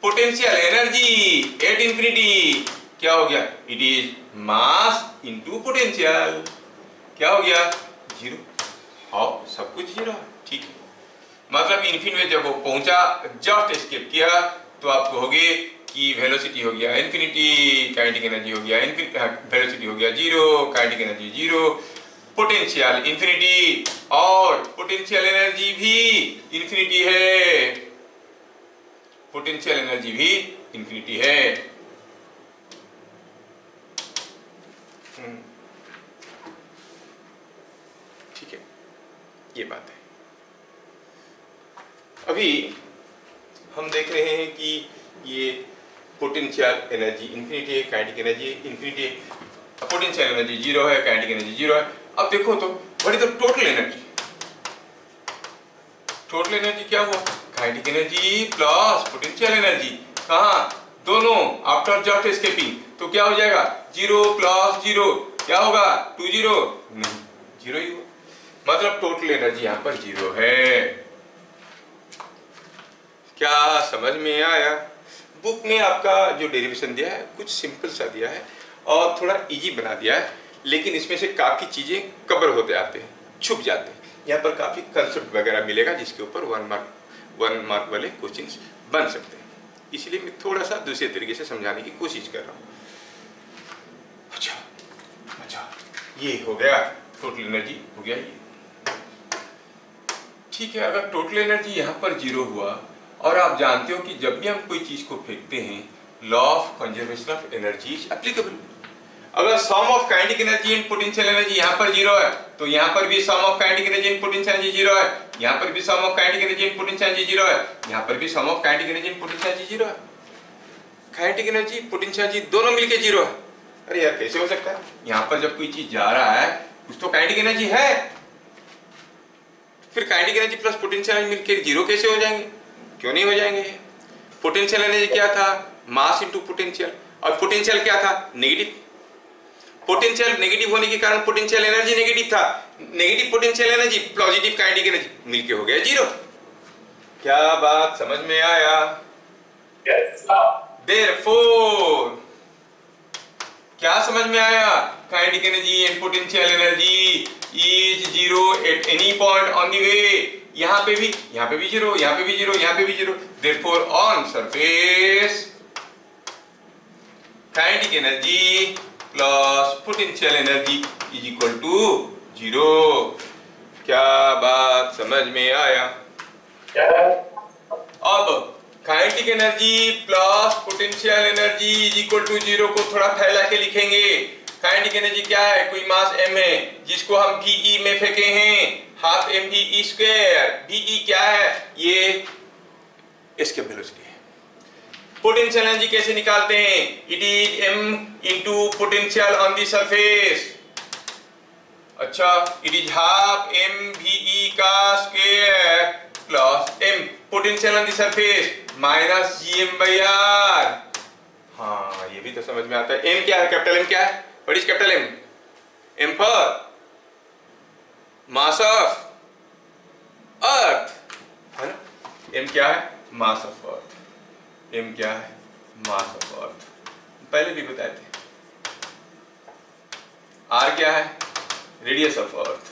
पोटेंशियल एनर्जी एट इंफिनिटी क्या हो गया? It is mass into potential. क्या हो गया? 0। और सब कुछ 0 है। ठीक है, मतलब इन्फिनिटी में जब वो पहुंचा, जस्ट एस्केप किया, तो आप कहोगे कि वेलोसिटी हो गया इन्फिनिटी, काइनेटिक एनर्जी हो गया वेलोसिटी हो गया 0, काइनेटिक एनर्जी 0, पोटेंशियल इन्फिनिटी, और पोटेंशियल एनर्जी भी इन्फिनिटी है। पोटेंशियल एनर्जी भी इन्फिनिटी है। ठीक है, ये बात है। अभी हम देख रहे हैं कि ये पोटेंशियल एनर्जी इन्फिनिटी है, काइनेटिक एनर्जी इन्फिनिटी है, पोटेंशियल एनर्जी जीरो है, काइनेटिक एनर्जी जीरो है। अब देखो तो what is the total energy? Total energy क्या हुआ? Kinetic energy plus potential energy, कहाँ? दोनों आफ्टर जस्ट एस्केपिंग, तो क्या हो जाएगा? जीरो प्लस जीरो क्या होगा? 2 जीरो नहीं, जीरो ही हुआ, मतलब टोटल एनर्जी यहाँ पर जीरो है। क्या समझ में आया? बुक में आपका जो डेरिवेशन दिया है कुछ सिंपल सा दिया है और थोड़ा इजी बना दिया है, लेकिन इसमें से काफ़ी चीज़ें कवर होते आते हैं, छुप जाते हैं। यहाँ पर काफ़ी कंसेप्ट वगैरह मिलेगा जिसके ऊपर 1 मार्क वाले क्वेश्चंस बन सकते हैं, इसलिए मैं थोड़ा सा दूसरे तरीके से समझाने की कोशिश कर रहा हूँ। अच्छा, ये हो गया, टोटल एनर्जी हो गया ये। ठीक है, अगर टोटल एनर्जी यहाँ पर जीरो हुआ और आप जानते हो कि जब भी हम कोई चीज को फेंकते हैं law of conservation of energy is applicable. अगर sum of kinetic energy and potential energy यहाँ पर जीरो है तो यहाँ पर भी sum of kinetic energy and potential energy zero है, यहाँ पर भी sum of kinetic energy and potential energy zero है, यहाँ पर भी sum of kinetic energy and potential energy zero है। काइनेटिक एनर्जी पोटेंशियल एनर्जी दोनों मिलके जीरो है। अरे यार कैसे हो सकता है? यहाँ पर जब कोई चीज जा रहा है कुछ तो काइनेटिक एनर्जी है, फिर kinetic energy plus potential energy मिलके जीरो कैसे हो जाएंगे? क्यों नहीं हो जाएंगे? पोटेंशियल एनर्जी क्या था? मास इनटू पोटेंशियल, और पोटेंशियल क्या था? नेगेटिव। पोटेंशियल नेगेटिव होने के कारण पोटेंशियल एनर्जी नेगेटिव था, negative potential energy positive kinetic energy मिलके हो गया जीरो। क्या बात समझ में आया? Yes, sir. Therefore, क्या समझ में आया? Kinetic energy and potential energy is zero at any point on the way. यहाँ पे भी जीरो, यहाँ पे भी जीरो, यहाँ पे भी zero. Therefore, on surface, kinetic energy plus potential energy is equal to zero. क्या बात समझ में आया? Yes. अब kinetic energy plus potential energy is equal to zero को थोड़ा फैला के लिखेंगे। काइनेटिक एनर्जी क्या है? कोई मास m है जिसको हम VE में फेंके हैं, हाफ mv स्क्वायर। VE क्या है? ये एस्केप वेलोसिटी है। पोटेंशियल एनर्जी कैसे निकालते हैं? It is m into potential on the surface. अच्छा, इट इज हाफ mve का square plus m potential on the surface minus gm/r। हाँ, ये भी तो समझ में आता है। m क्या है? कैपिटल M क्या है? What is capital M? M for mass of earth, है ना? M क्या है? Mass of earth. M क्या है? मास ऑफ अर्थ, पहले भी बताए थे। R क्या है? Radius of earth.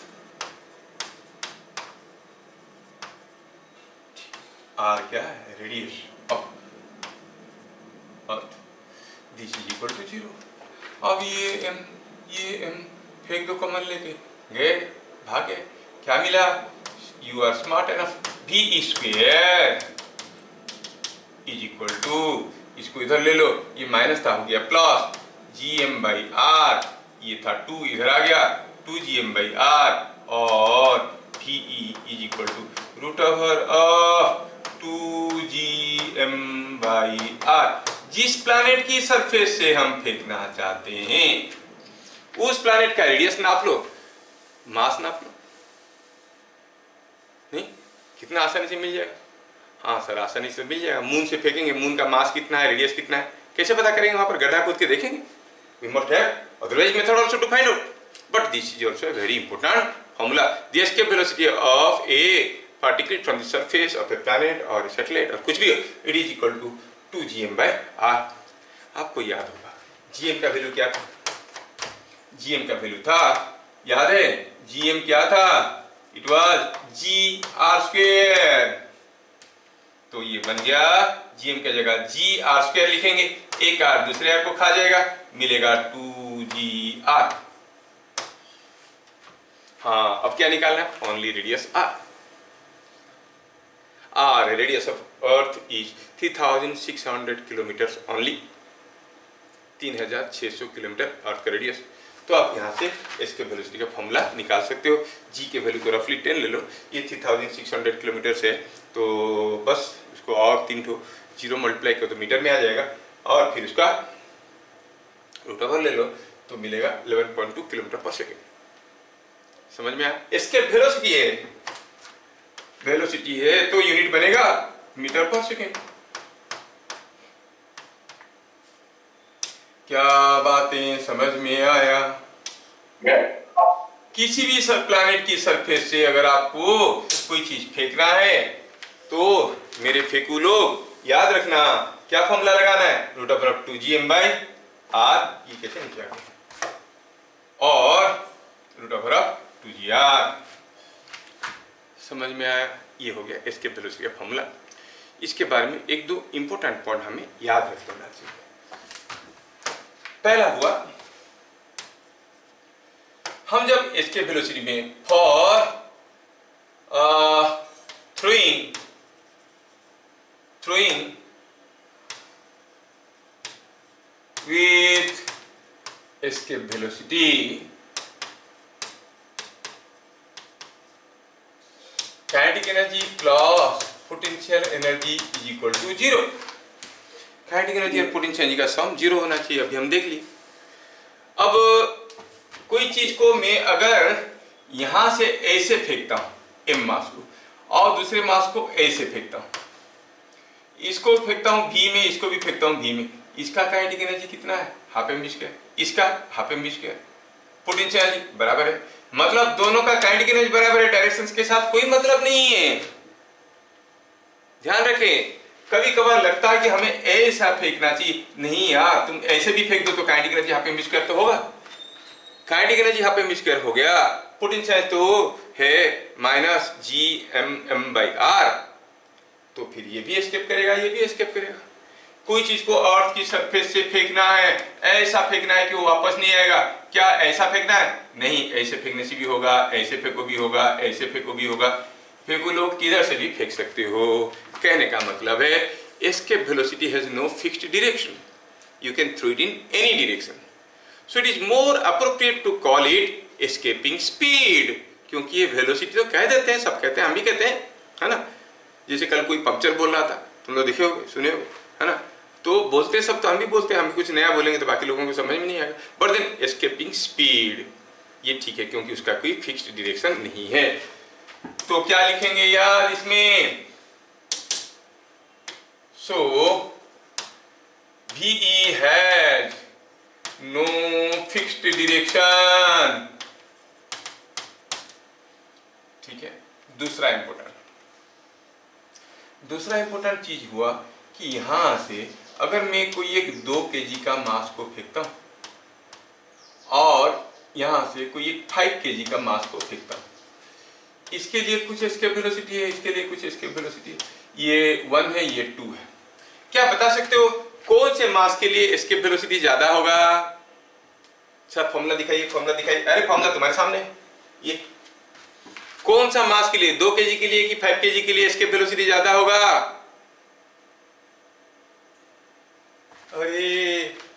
R क्या है? Radius of earth. This is equal to zero. अब ये m फेंक दो कॉमन लेके, गए भागे, क्या मिला? You are smart enough. v square is equal to, इसको इधर ले लो, ये माइनस था हो गया प्लस gm/r, ये था 2 इधर आ गया 2gm/r, और ve is equal to root over of 2gm/r। जिस प्लैनेट की सरफेस से हम फेंकना चाहते हैं उस प्लैनेट का रेडियस नाप लो, मास नाप लो। नहीं, कितना आसानी से मिल जाएगा? हाँ सर, आसानी से मिल जाएगा। मून से फेंकेंगे, मून का मास कितना है, रेडियस कितना है, कैसे पता करेंगे? वहां पर गड्ढा खोद के देखेंगे। We must have otherwise method also to find out, but this is also a very important formula. The escape velocity of a particle from the surface of a planet और सैटेलाइट और कुछ भी, it is equal to 2gm/r। आपको याद होगा gm का value क्या था? gm का वैल्यू था, याद है? gm क्या था? It was gr²। तो ये बन गया gm की जगह gr² लिखेंगे, एक r दूसरे r को खा जाएगा, मिलेगा 2gr। हाँ, अब क्या निकालना है? Only radius r। r radius of earth is 3600 kilometre only, 3600 kilometre earth का रेडियस। तो तो आप यहाँ से एस्केप वेलोसिटी का फॉर्मूला निकाल सकते हो। जी के वैल्यू को रफली 10 ले लो, ये 3600 किलोमीटर से है, तो बस उसको और 3 ठो 0 मल्टीप्लाई करो तो मीटर में आ जाएगा, और फिर उसका रूट ओवर ले लो तो मिलेगा 11.2 किलोमीटर पर सेकेंड। समझ में आया? एस्केप वेलोसिटी है, वेलोसिटी है तो यूनिट बनेगा मीटर पर सेकेंड। क्या बातें समझ में आया? Yes. किसी भी प्लैनेट की सरफेस से अगर आपको कोई चीज फेंकना है तो मेरे फेंकू लोग याद रखना क्या फॉर्मूला लगाना है, रूट ओवर 2gm/r, ये कैसे नीचे आ गया, और रूट ओवर 2gr। समझ में आया? ये हो गया एस्केप वेलोसिटी का फॉर्मूला। इसके बारे में एक दो इंपॉर्टेंट पॉइंट हमें याद रख लेना चाहिए। पहला हुआ, हम जब एस्केप वेलोसिटी में for throwing with escape velocity kinetic energy plus potential energy is equal to 0। Kinetic energy और पोटेंशियल एनर्जी का सम 0 होना चाहिए। अभी हम देख लिए। अब कोई चीज को मैं अगर यहां से ऐसे फेंकता हूं m मास को, और दूसरे मास को ऐसे फेंकता हूं, इसको फेंकता हूं v में, इसको भी फेंकता हूं v में, इसका काइनेटिक एनर्जी कितना है, हाफ mv², इसका हाफ mv², पोटेंशियल एनर्जी बराबर है, मतलब दोनों का काइनेटिक एनर्जी बराबर है, डायरेक्शंस के साथ कोई मतलब नहीं है। ध्यान रखें, कभी कभार लगता है कि हमें ऐसा फेंकना चाहिए, नहीं यार, तुम ऐसे भी फेंक दो तो काइनेटिक एनर्जी हाफ mv² तो होगा, काइनेटिक एनर्जी हाफ mv² हो गया, पोटेंशियल तो है -gmm/r, तो फिर ये भी एस्केप करेगा, ये भी एस्केप करेगा। कोई चीज को अर्थ की सरफेस से फेंकना है, ऐसा फेंकना है कि वो वापस नहीं आएगा, क्या ऐसा फेंकना है? नहीं, ऐसे फेंकने से भी होगा, ऐसे फेंको भी होगा, ऐसे फेंको भी होगा, फेंको लोग किधर से भी फेंक सकते हो। कहने का मतलब है escape velocity has no fixed direction, you can throw it in any direction, so it is more appropriate to call it escaping speed, क्योंकि ये वेलोसिटी तो कह देते हैं, सब कहते हैं, हम भी कहते हैं, है ना। जैसे कल कोई पंक्चर बोल रहा था, तुम लोग देखे होगे, सुने होगे, है ना, तो बोलते सब तो हम भी बोलते हैं, हम भी कुछ नया बोलेंगे तो बाकी लोगों को समझ में नहीं आएगा। बट देन एस्केपिंग स्पीड ये ठीक है, क्योंकि उसका कोई फिक्स्ड डायरेक्शन नहीं है। तो क्या लिखेंगे यार इसमें? So VE has no fixed direction. ठीक है। दूसरा इंपॉर्टेंट चीज हुआ कि यहां से अगर मैं कोई एक 2 kg का मास को फेंकता हूं और यहां से कोई एक 5 kg का मास को फेंकता हूं, इसके लिए कुछ एस्केप वेलोसिटी है, इसके लिए कुछ एस्केप वेलोसिटी है, ये 1 है, ये 2 है। क्या बता सकते हो कौन से मास के लिए एस्केप वेलोसिटी ज्यादा होगा? सर फॉर्मूला दिखाइए, फॉर्मूला दिखाइए। अरे फॉर्मूला तुम्हारे सामने है। ये कौन सा मास के लिए, 2 kg के लिए कि 5 kg के लिए एस्केप वेलोसिटी ज्यादा होगा? अरे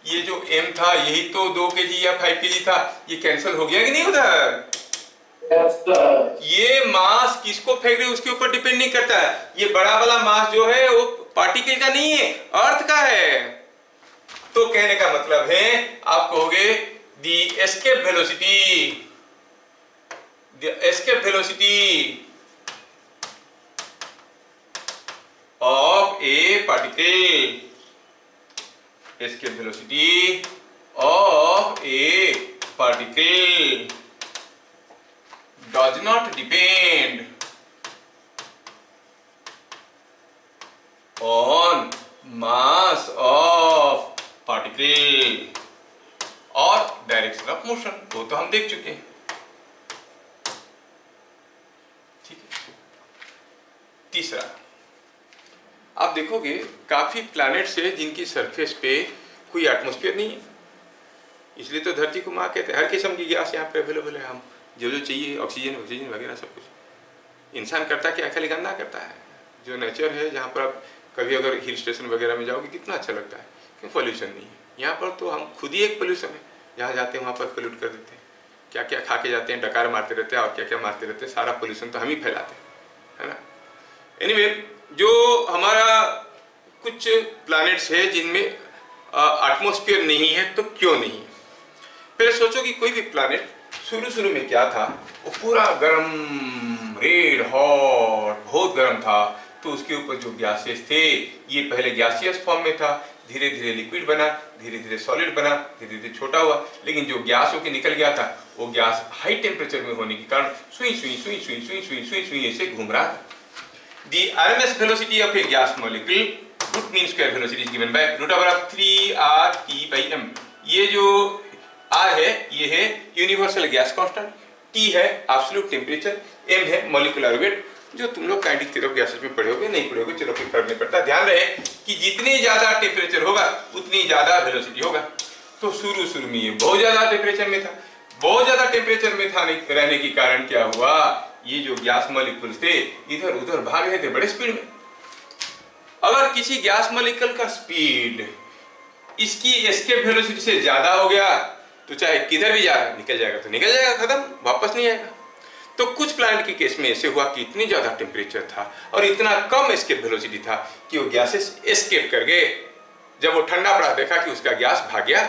ये जो m था यही तो 2 kg या 5 kg था, ये कैंसिल हो गया कि नहीं उधर? Yes, sir. ये मास किसको फेंक रहे हो उसके ऊपर डिपेंड नहीं करता है। ये बड़ा वाला मास जो है वो पार्टिकल का नहीं है, अर्थ का है। तो कहने का मतलब है आप कहोगे the escape velocity of a particle, escape velocity of a particle does not depend on mass of particle or direction of motion। वो तो हम देख चुके हैं। ठीक है। तीसरा, आप देखोगे काफी प्लैनेट्स है जिनकी सरफेस पे कोई एटमॉस्फेयर नहीं है, इसलिए तो धरती को माँ कहते हैं। हर किस्म की गैस यहाँ पे अवेलेबल है, हम जो चाहिए ऑक्सीजन वगैरह सब कुछ। इंसान करता क्या, खाली गंदा करता है। जो नेचर है जहाँ पर आप कभी अगर हिल स्टेशन वगैरह में जाओगे कितना अच्छा लगता है, क्यों? पॉल्यूशन नहीं है। यहाँ पर तो हम खुद ही एक पॉल्यूशन है, जहाँ जाते हैं वहाँ पर पोल्यूट कर देते हैं, क्या क्या खा के जाते हैं, डकार मारते रहते हैं और क्या क्या मारते रहते हैं, सारा पोल्यूशन तो हम ही फैलाते हैं, है ना। एनीवे, जो हमारा कुछ प्लैनेट्स है जिनमें एटमॉस्फेयर नहीं है, तो क्यों नहीं है? पहले सोचो कि कोई भी प्लैनेट शुरू में क्या था, वो पूरा गर्म, रेड हॉट, बहुत गर्म था, तो उसके ऊपर जो गैसेस थे, ये पहले गैसियस फॉर्म में था, धीरे धीरे लिक्विड बना, धीरे धीरे सॉलिड बना, धीरे धीरे छोटा हुआ, लेकिन जो गैस होकर निकल गया था, वो गैस हाई टेम्परेचर में होने के कारण सुई सुई सुई सुई सुई सुई सुई सुई ऐसे घूम रहा था। The RMS velocity of a gas molecule, root mean square velocity is given by √3RT/m। ये जो R है, ये है यूनिवर्सल गैस कांस्टेंट, T है एब्सोल्यूट टेम्परेचर, M है मॉलिक्यूलर वेट, जो तुम लोग काइनेटिक थ्योरी ऑफ गैसेस में पढ़े होगे, नहीं पढ़े होगे, चलो कोई फर्क नहीं पड़ता। ध्यान रहे कि जितनी ज्यादा टेम्परेचर होगा उतनी ज्यादा वेलोसिटी होगा। तो शुरू में ये बहुत ज्यादा टेम्परेचर में था, बहुत ज्यादा टेम्परेचर में था रहने के कारण क्या हुआ, ये जो गैस मॉलिक्यूल्स थे इधर उधर भाग रहे थे बड़े स्पीड में। अगर किसी गैस मॉलिक्यूल का स्पीड इसकी एस्केप वेलोसिटी से ज्यादा हो गया तो चाहे किधर भी जा निकल जाएगा, तो निकल जाएगा, खत्म, वापस नहीं आएगा। तो कुछ प्लैनेट के केस में ऐसे हुआ कि इतनी ज्यादा टेम्परेचर था और इतना कम एस्केप वेलोसिटी था कि वो गैसेस एस्केप कर गए। जब वो ठंडा पड़ा, देखा कि उसका गैस भाग गया,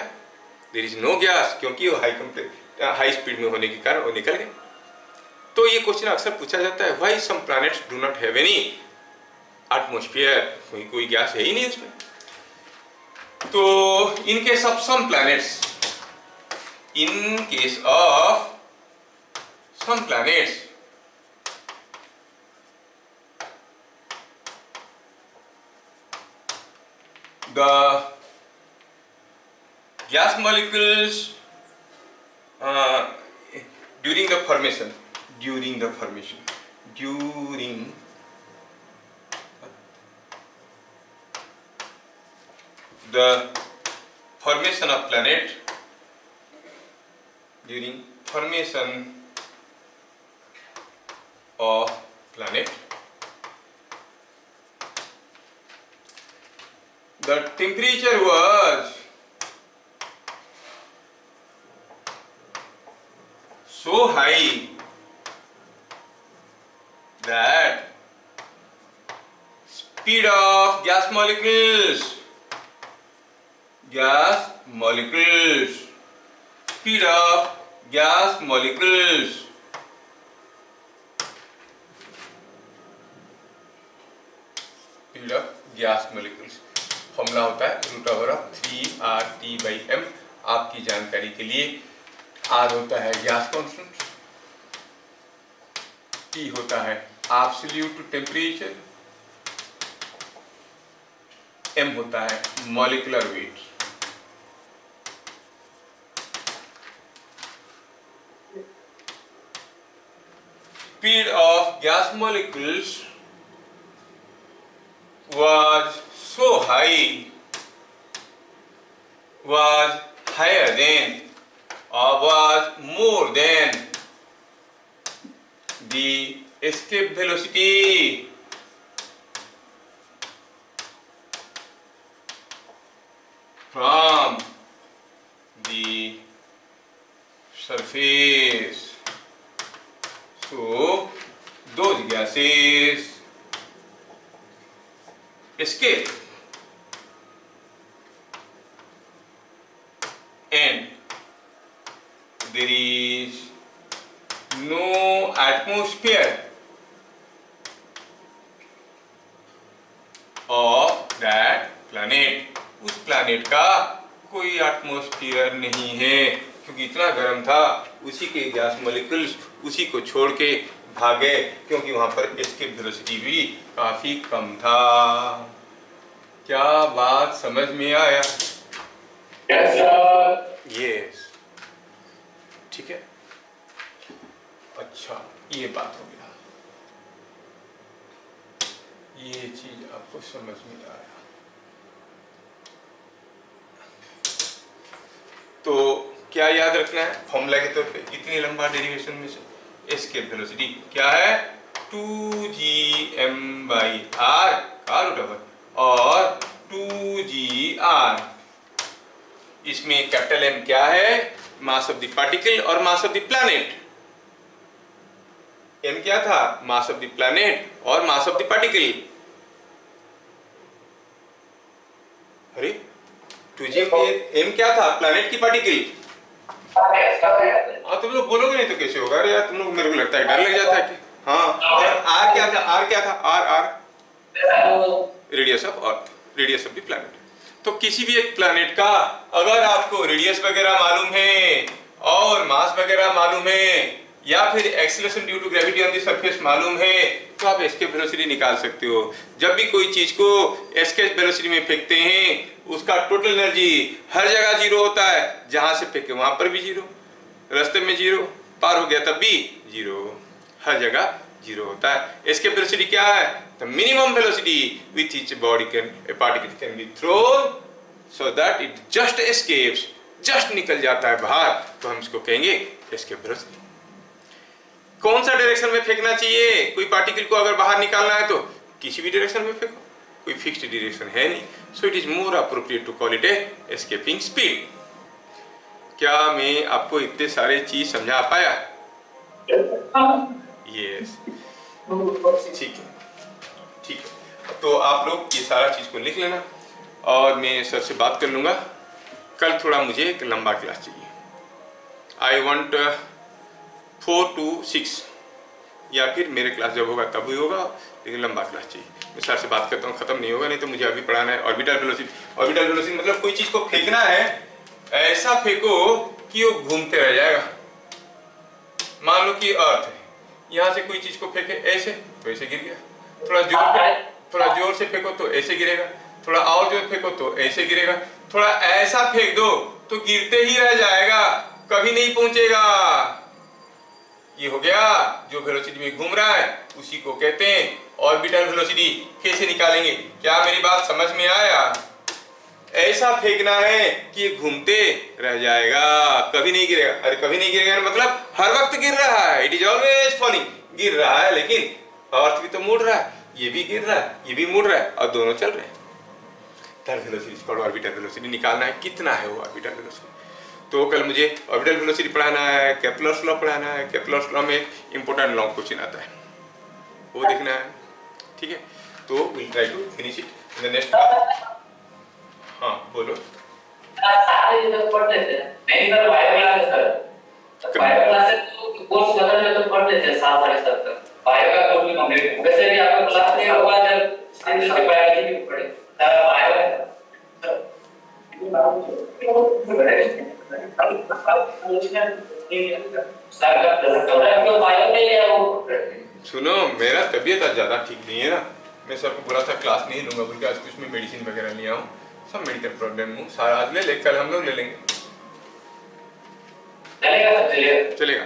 देयर इज नो गैस, क्योंकि वो हाई स्पीड में होने के कारण वो निकल गए। तो ये क्वेश्चन अक्सर पूछा जाता है, why some planets do not have any atmosphere, कोई गैस है ही नहीं उसमें। तो in case of some planets, in case of some planets, the gas molecules during the formation of planet, during formation of planet, the temperature was so high that speed of gas molecules, speed of gas molecules formula होता है √3RT/m। आपकी जानकारी के लिए, R होता है gas constant, T होता है एब्सोल्यूट टेम्परेचर, M होता है molecular weight. Speed of gas molecules was so high, was higher than or was more than the escape velocity from the surface. So those gases escape and there is no atmosphere of that planet। उस planet का कोई atmosphere नहीं है, क्योंकि इतना गर्म था, उसी के गैस मॉलिक्यूल्स उसी को छोड़ के भागे, क्योंकि वहां पर एस्केप वेलोसिटी भी काफी कम था। क्या बात समझ में आया? यस, ठीक है, अच्छा, ये बात हो गया, ये चीज आपको समझ में आया। तो क्या याद रखना है फॉर्मूला के तौर पे, इतनी लंबा डेरिवेशन में से एस्केप वेलोसिटी क्या है, 2gm/r का √, और 2gr, इसमें कैपिटल M क्या है, मास ऑफ द पार्टिकल और mass of the planet. m क्या था? मास ऑफ द प्लैनेट और मास ऑफ द पार्टिकल। अरे 2g m क्या था? प्लैनेट की पार्टिकल। हाँ, तुम लोग बोलोगे नहीं तो कैसे होगा? अरे यार तुम लोग, मेरे को लगता है डर लग जाता है कि हाँ। और r क्या था? r क्या था? r radius of earth, radius of the planet. तो किसी भी एक प्लैनेट का अगर आपको रेडियस वगैरह मालूम है और मास वगैरह मालूम है या फिर acceleration due to gravity on the surface मालूम है तो आप एस्केप वेलोसिटी निकाल सकते हो। जब भी कोई चीज को एस्केप वेलोसिटी में फेंकते हैं उसका टोटल एनर्जी हर जगह जीरो होता है, जहां से फेंके वहां पर भी जीरो, रास्ते में जीरो, पार हो गया तब भी जीरो, हर जगह जीरो होता है। एस्केप वेलोसिटी क्या है? The minimum velocity with which a particle can be thrown so that it just escapes, just निकल जाता है बाहर, तो हम इसको कहेंगे एस्केप वेलोसिटी। कौन सा डायरेक्शन में फेंकना चाहिए? कोई पार्टिकल को अगर बाहर निकालना है तो किसी भी डायरेक्शन में फेंको, कोई फिक्स्ड डायरेक्शन है नहीं। So it is more appropriate to call it escaping speed. क्या मैं आपको इतने सारे चीज समझा पाया? यस, ठीक है, ठीक है। तो आप लोग ये सारा चीज को लिख लेना और मैं सर से बात कर लूंगा। कल थोड़ा मुझे एक लंबा क्लास चाहिए। आई वांट 4 to 6 या फिर मेरे क्लास जब होगा तब ही होगा, लेकिन लंबा क्लास चाहिए। मैं सर से बात करता हूँ, खत्म नहीं होगा, नहीं तो मुझे अभी पढ़ाना है ऑर्बिटल वेलोसिटी। ऑर्बिटल वेलोसिटी मतलब कोई चीज को फेंकना है, ऐसा फेंको कि वो घूमते रह जाएगा। मान लो कि अर्थ है, यहाँ से कोई चीज को फेंके ऐसे तो ऐसे गिर गया, थोड़ा जोर से फेंको तो ऐसे गिरेगा, थोड़ा और जोर फेंको तो ऐसे गिरेगा, थोड़ा ऐसा फेंक दो तो गिरते ही रह जाएगा, कभी नहीं पहुंचेगा। ये हो गया जो वेलोसिटी में घूम रहा है उसी को कहते हैं ऑर्बिटल वेलोसिटी। कैसे निकालेंगे? क्या मेरी बात समझ में आया? ऐसा फेंकना है कि ये घूमते रह जाएगा, कभी नहीं गिरेगा। अरे कभी नहीं गिरेगा मतलब हर वक्त गिर रहा है, इट इज ऑलवेज फॉलिंग, गिर रहा है, लेकिन अर्थ भी तो मुड़ रहा है, ये भी गिर रहा है, ये भी मुड़ रहा है और दोनों चल रहे हैं। थर्ड वेलोसिटी ऑर्बिटल वेलोसिटी निकालना है, कितना है वो ऑर्बिटल वेलोसिटी। तो कल मुझे ऑर्बिटल वेलोसिटी पढ़ाना है, केपलर्स लॉ पढ़ाना है। केपलर्स लॉ में इंपॉर्टेंट लॉन्ग क्वेश्चन आता है, वो देखना है, ठीक है। तो will try to finish it in the next class. हाँ बोलो। सारे जो पढ़ते थे नहीं sir, bio class sir, bio class से कोर्स बदलने तो पढ़ते थे 7-7.5 तक बायो का कोर्स भी कंप्लीट। वैसे भी आपका क्लास नहीं होगा जब साइंस के बायोलॉजी भी पढ़े सर, बायो सुनो, मेरा तबीयत आज ज्यादा ठीक नहीं है ना, मैं सर को बोला था क्लास नहीं लूंगा बोल के, आज कुछ में मेडिसिन वगैरह नहीं आऊँ, सब मेडिकल प्रॉब्लम हूँ, सारा आज ले कल हम लोग ले लेंगे। चलेगा।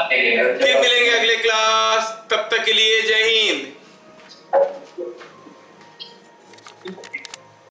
फिर मिलेंगे अगले क्लास, तब तक के लिए